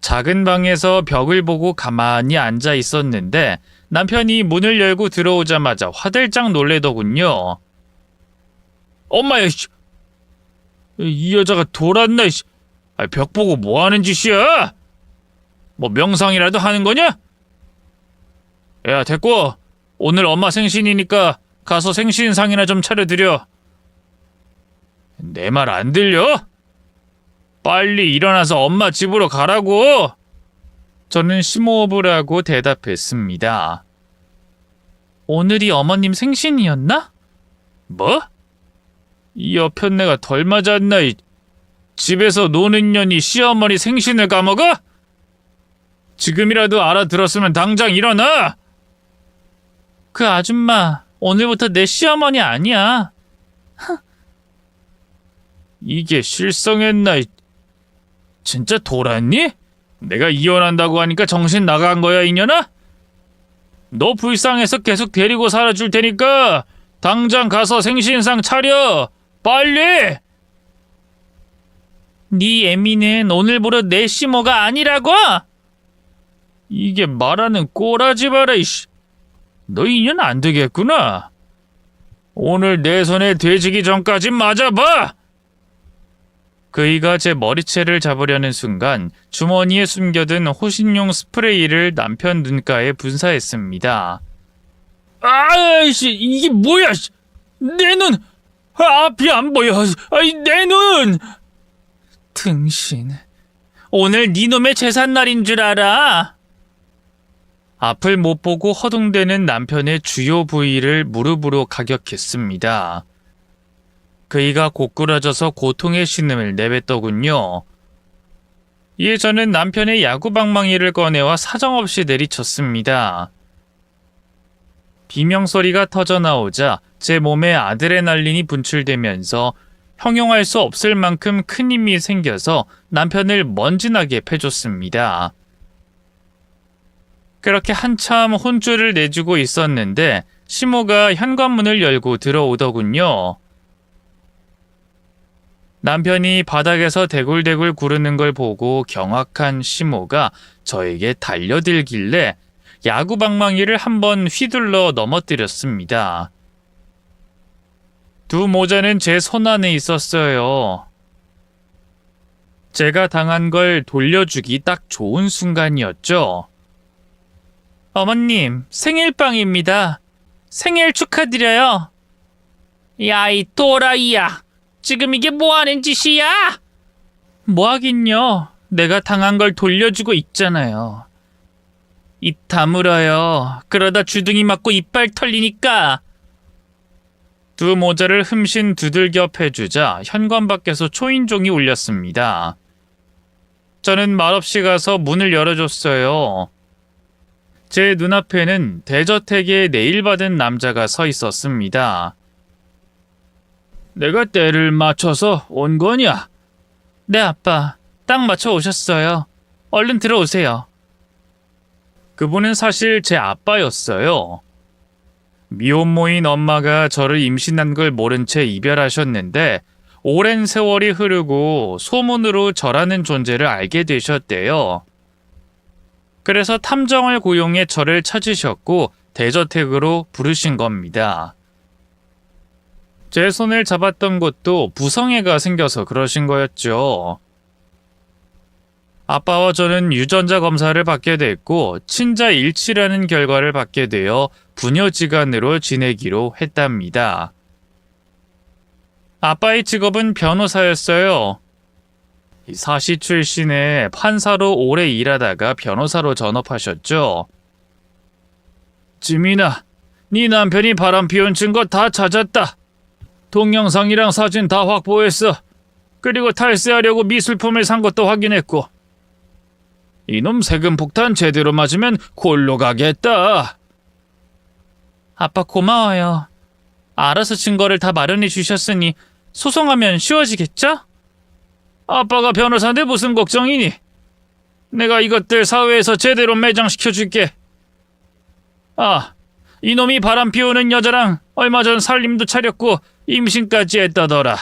작은 방에서 벽을 보고 가만히 앉아 있었는데 남편이 문을 열고 들어오자마자 화들짝 놀래더군요. 엄마야, 이 여자가 돌았나? 벽 보고 뭐 하는 짓이야? 뭐 명상이라도 하는 거냐? 야, 됐고. 오늘 엄마 생신이니까 가서 생신상이나 좀 차려드려. 내 말 안 들려? 빨리 일어나서 엄마 집으로 가라고! 저는 심호흡을 하고 대답했습니다. 오늘이 어머님 생신이었나? 뭐? 이 여편네가 덜 맞았나? 집에서 노는 년이 시어머니 생신을 까먹어? 지금이라도 알아들었으면 당장 일어나! 그 아줌마 오늘부터 내 시어머니 아니야. 이게 실성했나? 진짜 돌았니? 내가 이혼한다고 하니까 정신 나간 거야, 이년아? 너 불쌍해서 계속 데리고 살아줄 테니까 당장 가서 생신상 차려! 빨리! 네 애미는 오늘부로 내 시모가 아니라고? 이게 말하는 꼬라지 봐라, 이씨. 너 이년 안 되겠구나. 오늘 내 손에 돼지기 전까지 맞아봐! 그이가 제 머리채를 잡으려는 순간 주머니에 숨겨둔 호신용 스프레이를 남편 눈가에 분사했습니다. 아이씨, 이게 뭐야? 내 눈! 앞이 안 보여. 내 눈! 등신, 오늘 네 놈의 제삿날인 줄 알아? 앞을 못 보고 허둥대는 남편의 주요 부위를 무릎으로 가격했습니다. 그이가 고꾸라져서 고통의 신음을 내뱉더군요. 이에 저는 남편의 야구방망이를 꺼내와 사정없이 내리쳤습니다. 비명소리가 터져나오자 제 몸에 아드레날린이 분출되면서 형용할 수 없을 만큼 큰 힘이 생겨서 남편을 먼지나게 패줬습니다. 그렇게 한참 혼쭐을 내주고 있었는데 시모가 현관문을 열고 들어오더군요. 남편이 바닥에서 대굴대굴 구르는 걸 보고 경악한 시모가 저에게 달려들길래 야구방망이를 한번 휘둘러 넘어뜨렸습니다. 두 모자는 제 손 안에 있었어요. 제가 당한 걸 돌려주기 딱 좋은 순간이었죠. 어머님, 생일빵입니다. 생일 축하드려요. 야, 이 또라이야. 지금 이게 뭐하는 짓이야? 뭐하긴요. 내가 당한 걸 돌려주고 있잖아요. 입 다물어요. 그러다 주둥이 맞고 이빨 털리니까. 두 모자를 흠신 두들겨 패주자 현관 밖에서 초인종이 울렸습니다. 저는 말없이 가서 문을 열어줬어요. 제 눈앞에는 대저택에 네일 받은 남자가 서 있었습니다. 내가 때를 맞춰서 온 거냐? 네, 아빠. 딱 맞춰 오셨어요. 얼른 들어오세요. 그분은 사실 제 아빠였어요. 미혼모인 엄마가 저를 임신한 걸 모른 채 이별하셨는데 오랜 세월이 흐르고 소문으로 저라는 존재를 알게 되셨대요. 그래서 탐정을 고용해 저를 찾으셨고 대저택으로 부르신 겁니다. 제 손을 잡았던 것도 부성애가 생겨서 그러신 거였죠. 아빠와 저는 유전자 검사를 받게 됐고 친자 일치라는 결과를 받게 되어 부녀지간으로 지내기로 했답니다. 아빠의 직업은 변호사였어요. 사시 출신의 판사로 오래 일하다가 변호사로 전업하셨죠. 지민아, 네 남편이 바람 피운 증거 다 찾았다. 동영상이랑 사진 다 확보했어. 그리고 탈세하려고 미술품을 산 것도 확인했고. 이놈 세금 폭탄 제대로 맞으면 골로 가겠다. 아빠 고마워요. 알아서 증거를 다 마련해 주셨으니 소송하면 쉬워지겠죠? 아빠가 변호사인데 무슨 걱정이니? 내가 이것들 사회에서 제대로 매장시켜줄게. 아, 이놈이 바람 피우는 여자랑 얼마 전 살림도 차렸고 임신까지 했다더라.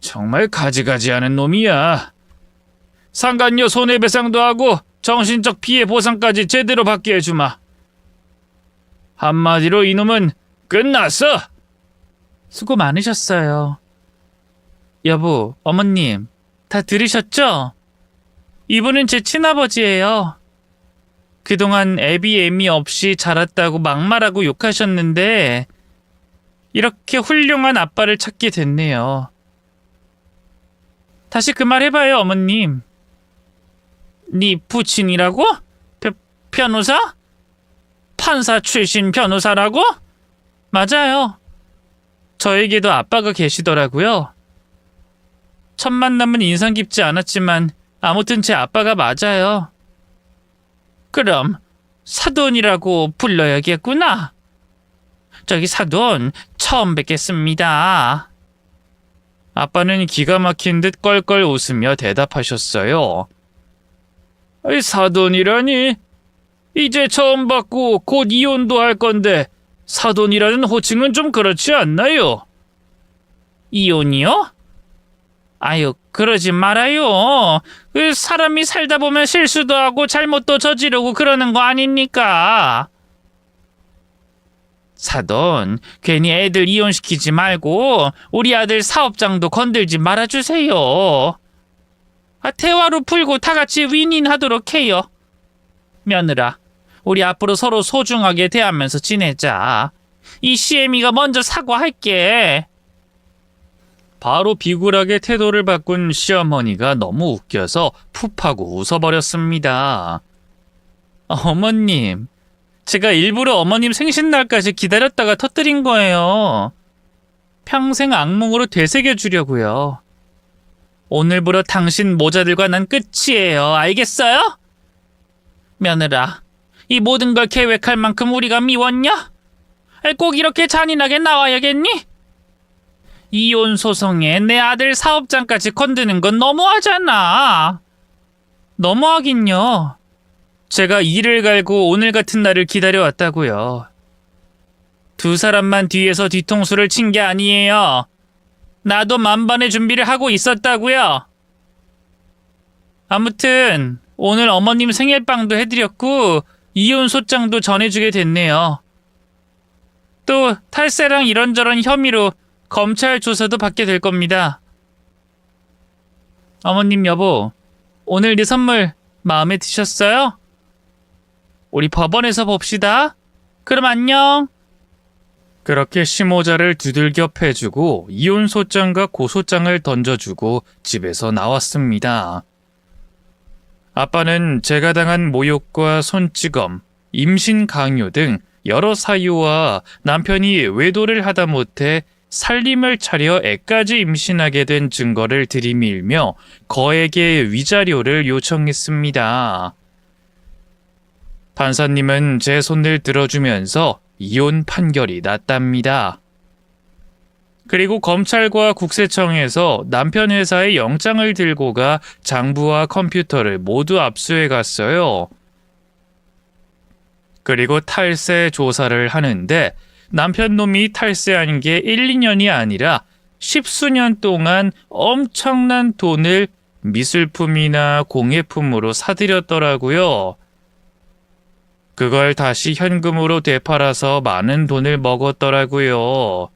정말 가지가지하는 놈이야. 상간녀 손해배상도 하고 정신적 피해 보상까지 제대로 받게 해주마. 한마디로 이놈은 끝났어. 수고 많으셨어요. 여보, 어머님, 다 들으셨죠? 이분은 제 친아버지예요. 그동안 애비 애미 없이 자랐다고 막말하고 욕하셨는데 이렇게 훌륭한 아빠를 찾게 됐네요. 다시 그 말 해봐요, 어머님. 네 부친이라고? 변호사? 판사 출신 변호사라고? 맞아요. 저에게도 아빠가 계시더라고요. 첫 만남은 인상 깊지 않았지만 아무튼 제 아빠가 맞아요. 그럼 사돈이라고 불러야겠구나. 저기 사돈, 처음 뵙겠습니다. 아빠는 기가 막힌 듯 껄껄 웃으며 대답하셨어요. 사돈이라니? 이제 처음 받고 곧 이혼도 할 건데 사돈이라는 호칭은 좀 그렇지 않나요? 이혼이요? 아유, 그러지 말아요. 사람이 살다 보면 실수도 하고 잘못도 저지르고 그러는 거 아닙니까? 사돈, 괜히 애들 이혼시키지 말고 우리 아들 사업장도 건들지 말아주세요. 대화로 풀고 다 같이 윈윈하도록 해요. 며느라, 우리 앞으로 서로 소중하게 대하면서 지내자. 이 시애미가 먼저 사과할게. 바로 비굴하게 태도를 바꾼 시어머니가 너무 웃겨서 푹하고 웃어버렸습니다. 어머님, 제가 일부러 어머님 생신날까지 기다렸다가 터뜨린 거예요. 평생 악몽으로 되새겨주려고요. 오늘부로 당신 모자들과 난 끝이에요. 알겠어요? 며느라, 이 모든 걸 계획할 만큼 우리가 미웠냐? 꼭 이렇게 잔인하게 나와야겠니? 이혼 소송에 내 아들 사업장까지 건드는 건 너무하잖아. 너무하긴요. 제가 이를 갈고 오늘 같은 날을 기다려왔다고요. 두 사람만 뒤에서 뒤통수를 친 게 아니에요. 나도 만반의 준비를 하고 있었다고요. 아무튼 오늘 어머님 생일빵도 해드렸고 이혼 소장도 전해주게 됐네요. 또 탈세랑 이런저런 혐의로 검찰 조사도 받게 될 겁니다. 어머님 여보, 오늘 네 선물 마음에 드셨어요? 우리 법원에서 봅시다. 그럼 안녕. 그렇게 시모자를 두들겨 패주고 이혼 소장과 고소장을 던져주고 집에서 나왔습니다. 아빠는 제가 당한 모욕과 손찌검, 임신 강요 등 여러 사유와 남편이 외도를 하다 못해 살림을 차려 애까지 임신하게 된 증거를 들이밀며 거액의 위자료를 요청했습니다. 판사님은 제 손을 들어주면서 이혼 판결이 났답니다. 그리고 검찰과 국세청에서 남편 회사의 영장을 들고 가 장부와 컴퓨터를 모두 압수해 갔어요. 그리고 탈세 조사를 하는데 남편 놈이 탈세한 게 1, 2년이 아니라 10수년 동안 엄청난 돈을 미술품이나 공예품으로 사들였더라고요. 그걸 다시 현금으로 되팔아서 많은 돈을 먹었더라고요.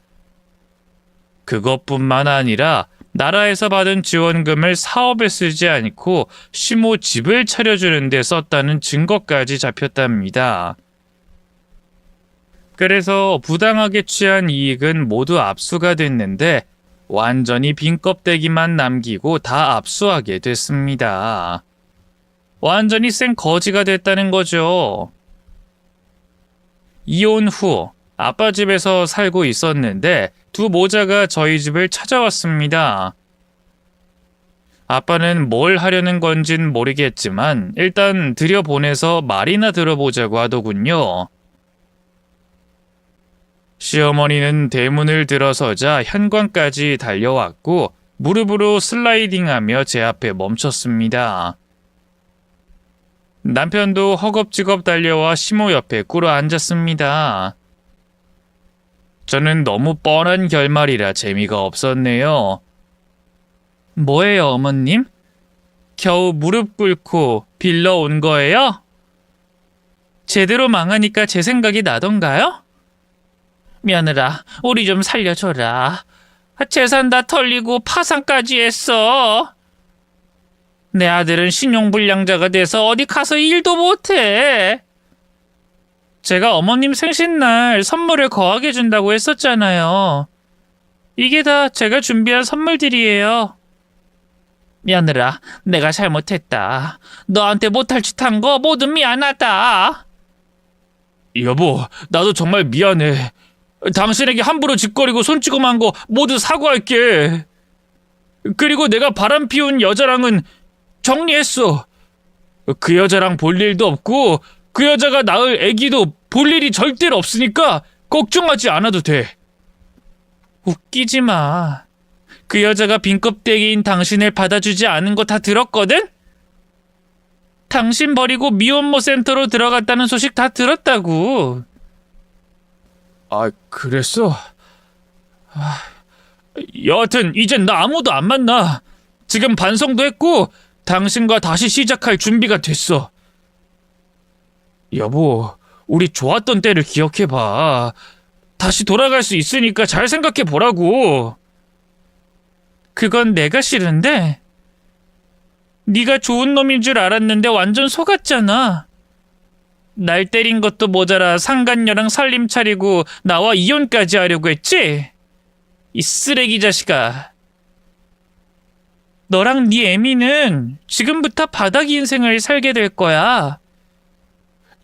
그것뿐만 아니라 나라에서 받은 지원금을 사업에 쓰지 않고 시모 집을 차려주는 데 썼다는 증거까지 잡혔답니다. 그래서 부당하게 취한 이익은 모두 압수가 됐는데 완전히 빈 껍데기만 남기고 다 압수하게 됐습니다. 완전히 생 거지가 됐다는 거죠. 이혼 후 아빠 집에서 살고 있었는데 두 모자가 저희 집을 찾아왔습니다. 아빠는 뭘 하려는 건진 모르겠지만 일단 들여보내서 말이나 들어보자고 하더군요. 시어머니는 대문을 들어서자 현관까지 달려왔고 무릎으로 슬라이딩하며 제 앞에 멈췄습니다. 남편도 허겁지겁 달려와 시모 옆에 꿇어 앉았습니다. 저는 너무 뻔한 결말이라 재미가 없었네요. 뭐예요, 어머님? 겨우 무릎 꿇고 빌러 온 거예요? 제대로 망하니까 제 생각이 나던가요? 며느라, 우리 좀 살려줘라. 재산 다 털리고 파산까지 했어. 내 아들은 신용불량자가 돼서 어디 가서 일도 못해. 제가 어머님 생신날 선물을 거하게 준다고 했었잖아요. 이게 다 제가 준비한 선물들이에요. 며느라, 내가 잘못했다. 너한테 못할 짓 한 거 모두 미안하다. 여보, 나도 정말 미안해. 당신에게 함부로 짓거리고 손찌검한 거 모두 사과할게. 그리고 내가 바람 피운 여자랑은 정리했어. 그 여자랑 볼 일도 없고 그 여자가 낳을 아기도 볼 일이 절대로 없으니까 걱정하지 않아도 돼. 웃기지 마. 그 여자가 빈껍데기인 당신을 받아주지 않은 거 다 들었거든? 당신 버리고 미혼모 센터로 들어갔다는 소식 다 들었다고. 아, 그랬어? 여하튼 이젠 나 아무도 안 만나. 지금 반성도 했고 당신과 다시 시작할 준비가 됐어. 여보, 우리 좋았던 때를 기억해봐. 다시 돌아갈 수 있으니까 잘 생각해보라고. 그건 내가 싫은데 네가 좋은 놈인 줄 알았는데 완전 속았잖아. 날 때린 것도 모자라 상간녀랑 살림 차리고 나와 이혼까지 하려고 했지? 이 쓰레기 자식아. 너랑 네 애미는 지금부터 바닥 인생을 살게 될 거야.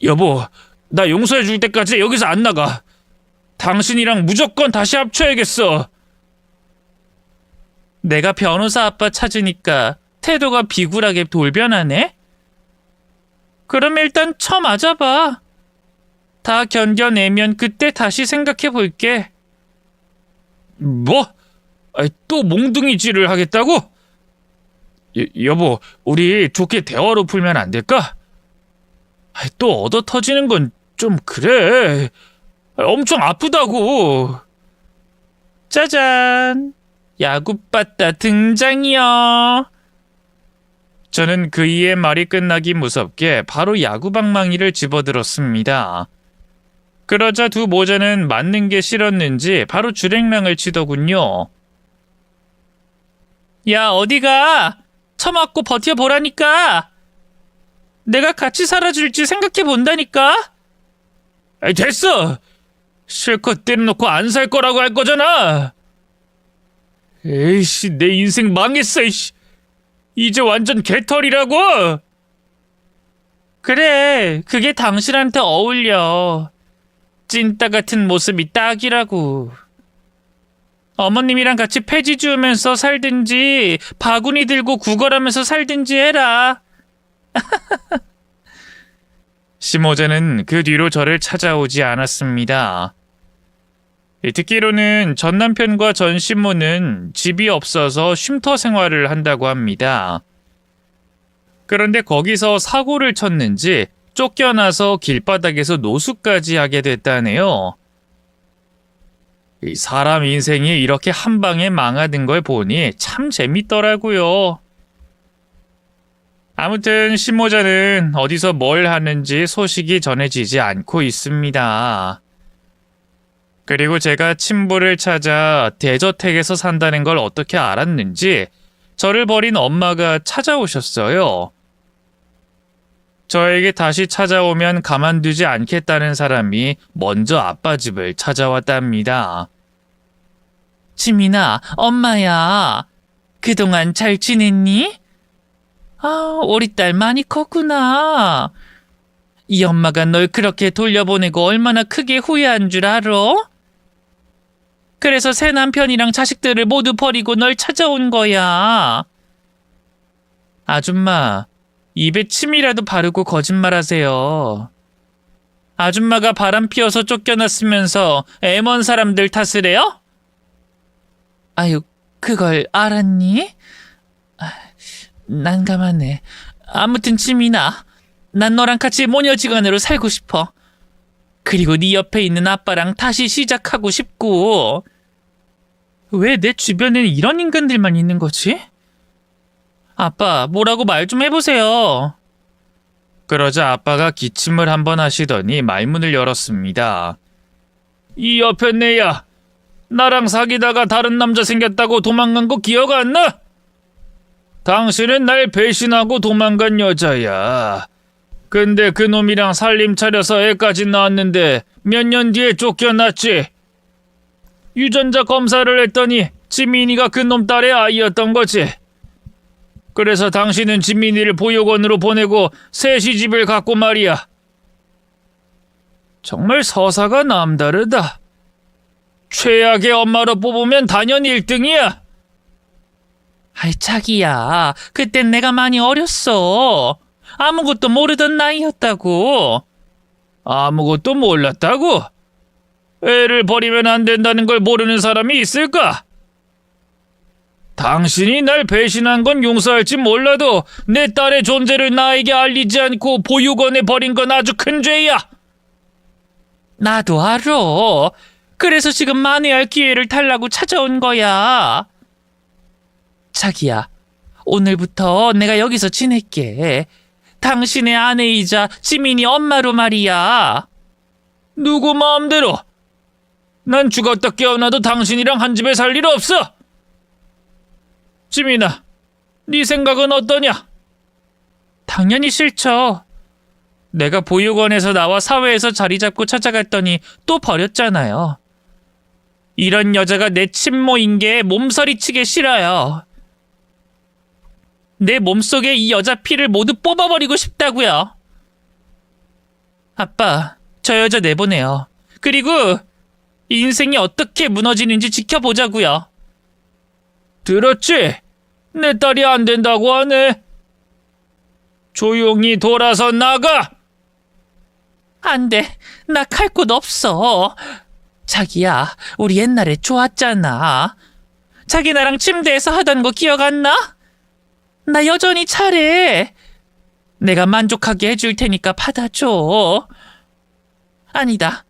여보, 나 용서해 줄 때까지 여기서 안 나가. 당신이랑 무조건 다시 합쳐야겠어. 내가 변호사 아빠 찾으니까 태도가 비굴하게 돌변하네? 그럼 일단 쳐맞아봐. 다 견뎌내면 그때 다시 생각해 볼게. 뭐? 또 몽둥이질을 하겠다고? 여보, 우리 좋게 대화로 풀면 안 될까? 또 얻어 터지는 건 좀 그래. 엄청 아프다고. 짜잔. 야구빠따 등장이요. 저는 그이의 말이 끝나기 무섭게 바로 야구방망이를 집어들었습니다. 그러자 두 모자는 맞는 게 싫었는지 바로 주랭랑을 치더군요. 야, 어디가? 처맞고 버텨보라니까. 내가 같이 살아줄지 생각해본다니까. 됐어. 실컷 때려놓고 안 살 거라고 할 거잖아. 에이씨, 내 인생 망했어. 이씨. 이제 완전 개털이라고. 그래, 그게 당신한테 어울려. 찐따 같은 모습이 딱이라고. 어머님이랑 같이 폐지 주우면서 살든지 바구니 들고 구걸하면서 살든지 해라. 시모자는 그 뒤로 저를 찾아오지 않았습니다. 듣기로는 전 남편과 전 시모는 집이 없어서 쉼터 생활을 한다고 합니다. 그런데 거기서 사고를 쳤는지 쫓겨나서 길바닥에서 노숙까지 하게 됐다네요. 사람 인생이 이렇게 한 방에 망하는 걸 보니 참 재밌더라고요. 아무튼 시모자는 어디서 뭘 하는지 소식이 전해지지 않고 있습니다. 그리고 제가 친부를 찾아 대저택에서 산다는 걸 어떻게 알았는지 저를 버린 엄마가 찾아오셨어요. 저에게 다시 찾아오면 가만두지 않겠다는 사람이 먼저 아빠 집을 찾아왔답니다. 지민아, 엄마야. 그동안 잘 지냈니? 아, 우리 딸 많이 컸구나. 이 엄마가 널 그렇게 돌려보내고 얼마나 크게 후회한 줄 알아? 그래서 새 남편이랑 자식들을 모두 버리고 널 찾아온 거야. 아줌마, 입에 침이라도 바르고 거짓말하세요. 아줌마가 바람 피워서 쫓겨났으면서 애먼 사람들 탓을 해요? 아유, 그걸 알았니? 난감하네. 아무튼 지민아, 난 너랑 같이 모녀지간으로 살고 싶어. 그리고 네 옆에 있는 아빠랑 다시 시작하고 싶고. 왜 내 주변엔 이런 인간들만 있는 거지? 아빠, 뭐라고 말 좀 해보세요. 그러자 아빠가 기침을 한번 하시더니 말문을 열었습니다. 이 옆에 내야, 나랑 사귀다가 다른 남자 생겼다고 도망간 거 기억 안 나? 당신은 날 배신하고 도망간 여자야. 근데 그 놈이랑 살림 차려서 애까지 낳았는데 몇 년 뒤에 쫓겨났지. 유전자 검사를 했더니 지민이가 그 놈 딸의 아이였던 거지. 그래서 당신은 지민이를 보육원으로 보내고 새 시집을 갔고 말이야. 정말 서사가 남다르다. 최악의 엄마로 뽑으면 단연 1등이야. 아이 자기야, 그땐 내가 많이 어렸어. 아무것도 모르던 나이였다고. 아무것도 몰랐다고? 애를 버리면 안 된다는 걸 모르는 사람이 있을까? 당신이 날 배신한 건 용서할지 몰라도 내 딸의 존재를 나에게 알리지 않고 보육원에 버린 건 아주 큰 죄야. 나도 알아. 그래서 지금 만회할 기회를 달라고 찾아온 거야. 자기야, 오늘부터 내가 여기서 지낼게. 당신의 아내이자 지민이 엄마로 말이야. 누구 마음대로. 난 죽었다 깨어나도 당신이랑 한 집에 살 일 없어. 지민아, 네 생각은 어떠냐? 당연히 싫죠. 내가 보육원에서 나와 사회에서 자리 잡고 찾아갔더니 또 버렸잖아요. 이런 여자가 내 친모인 게 몸서리치게 싫어요. 내 몸속에 이 여자 피를 모두 뽑아버리고 싶다고요. 아빠, 저 여자 내보내요. 그리고 인생이 어떻게 무너지는지 지켜보자고요. 들었지? 내 딸이 안 된다고 하네. 조용히 돌아서 나가. 안 돼. 나 갈 곳 없어. 자기야, 우리 옛날에 좋았잖아. 자기 나랑 침대에서 하던 거 기억 안 나? 나 여전히 잘해. 내가 만족하게 해줄 테니까 받아줘. 아니다.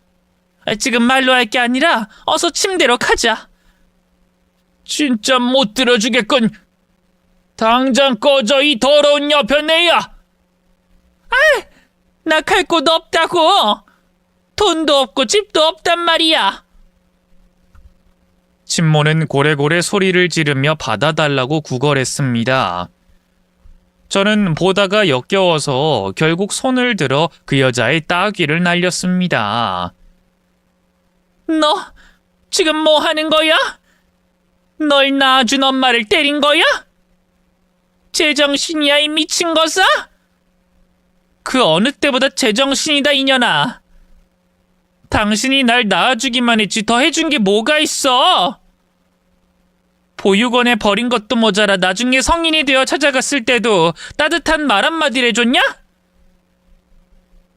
지금 말로 할 게 아니라 어서 침대로 가자. 진짜 못 들어주겠군. 당장 꺼져, 이 더러운 여편네야. 나 갈 곳 없다고. 돈도 없고 집도 없단 말이야. 친모는 고래고래 소리를 지르며 받아달라고 구걸했습니다. 저는 보다가 역겨워서 결국 손을 들어 그 여자의 따귀를 날렸습니다. 너 지금 뭐 하는 거야? 널 낳아준 엄마를 때린 거야? 제정신이야, 이 미친 것아? 그 어느 때보다 제정신이다, 이년아. 당신이 날 낳아주기만 했지 더 해준 게 뭐가 있어? 보육원에 버린 것도 모자라 나중에 성인이 되어 찾아갔을 때도 따뜻한 말 한마디를 해줬냐?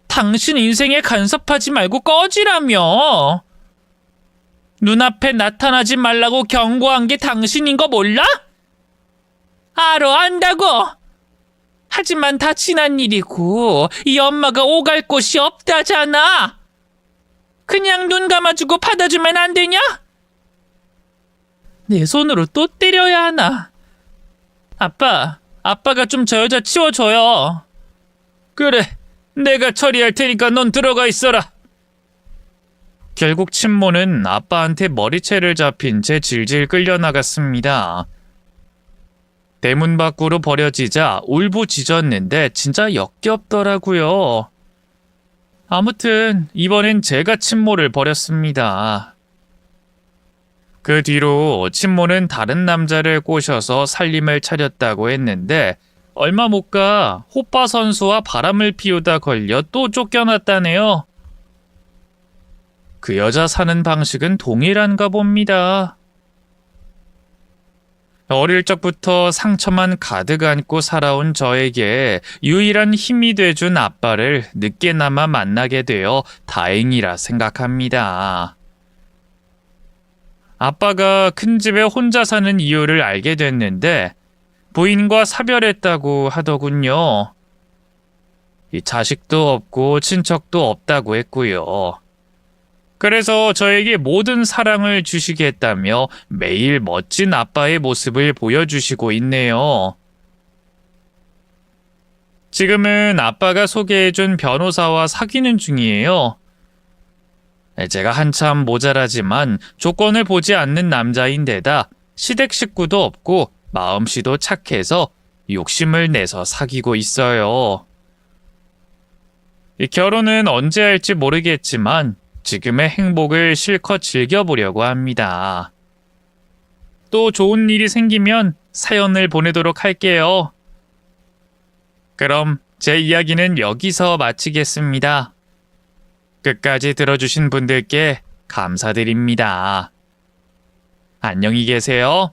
당신 인생에 간섭하지 말고 꺼지라며. 눈앞에 나타나지 말라고 경고한 게 당신인 거 몰라? 알아, 안다고. 하지만 다 지난 일이고 이 엄마가 오갈 곳이 없다잖아. 그냥 눈 감아주고 받아주면 안 되냐? 내 손으로 또 때려야 하나? 아빠가 좀 저 여자 치워줘요. 그래, 내가 처리할 테니까 넌 들어가 있어라. 결국 친모는 아빠한테 머리채를 잡힌 채 질질 끌려나갔습니다. 대문 밖으로 버려지자 울부짖었는데 진짜 역겹더라고요. 아무튼 이번엔 제가 친모를 버렸습니다. 그 뒤로 친모는 다른 남자를 꼬셔서 살림을 차렸다고 했는데 얼마 못 가 호빠 선수와 바람을 피우다 걸려 또 쫓겨났다네요. 그 여자 사는 방식은 동일한가 봅니다. 어릴 적부터 상처만 가득 안고 살아온 저에게 유일한 힘이 돼준 아빠를 늦게나마 만나게 되어 다행이라 생각합니다. 아빠가 큰 집에 혼자 사는 이유를 알게 됐는데 부인과 사별했다고 하더군요. 이 자식도 없고 친척도 없다고 했고요. 그래서 저에게 모든 사랑을 주시겠다며 매일 멋진 아빠의 모습을 보여주시고 있네요. 지금은 아빠가 소개해준 변호사와 사귀는 중이에요. 제가 한참 모자라지만 조건을 보지 않는 남자인데다 시댁 식구도 없고 마음씨도 착해서 욕심을 내서 사귀고 있어요. 이 결혼은 언제 할지 모르겠지만 지금의 행복을 실컷 즐겨보려고 합니다. 또 좋은 일이 생기면 사연을 보내도록 할게요. 그럼 제 이야기는 여기서 마치겠습니다. 끝까지 들어주신 분들께 감사드립니다. 안녕히 계세요.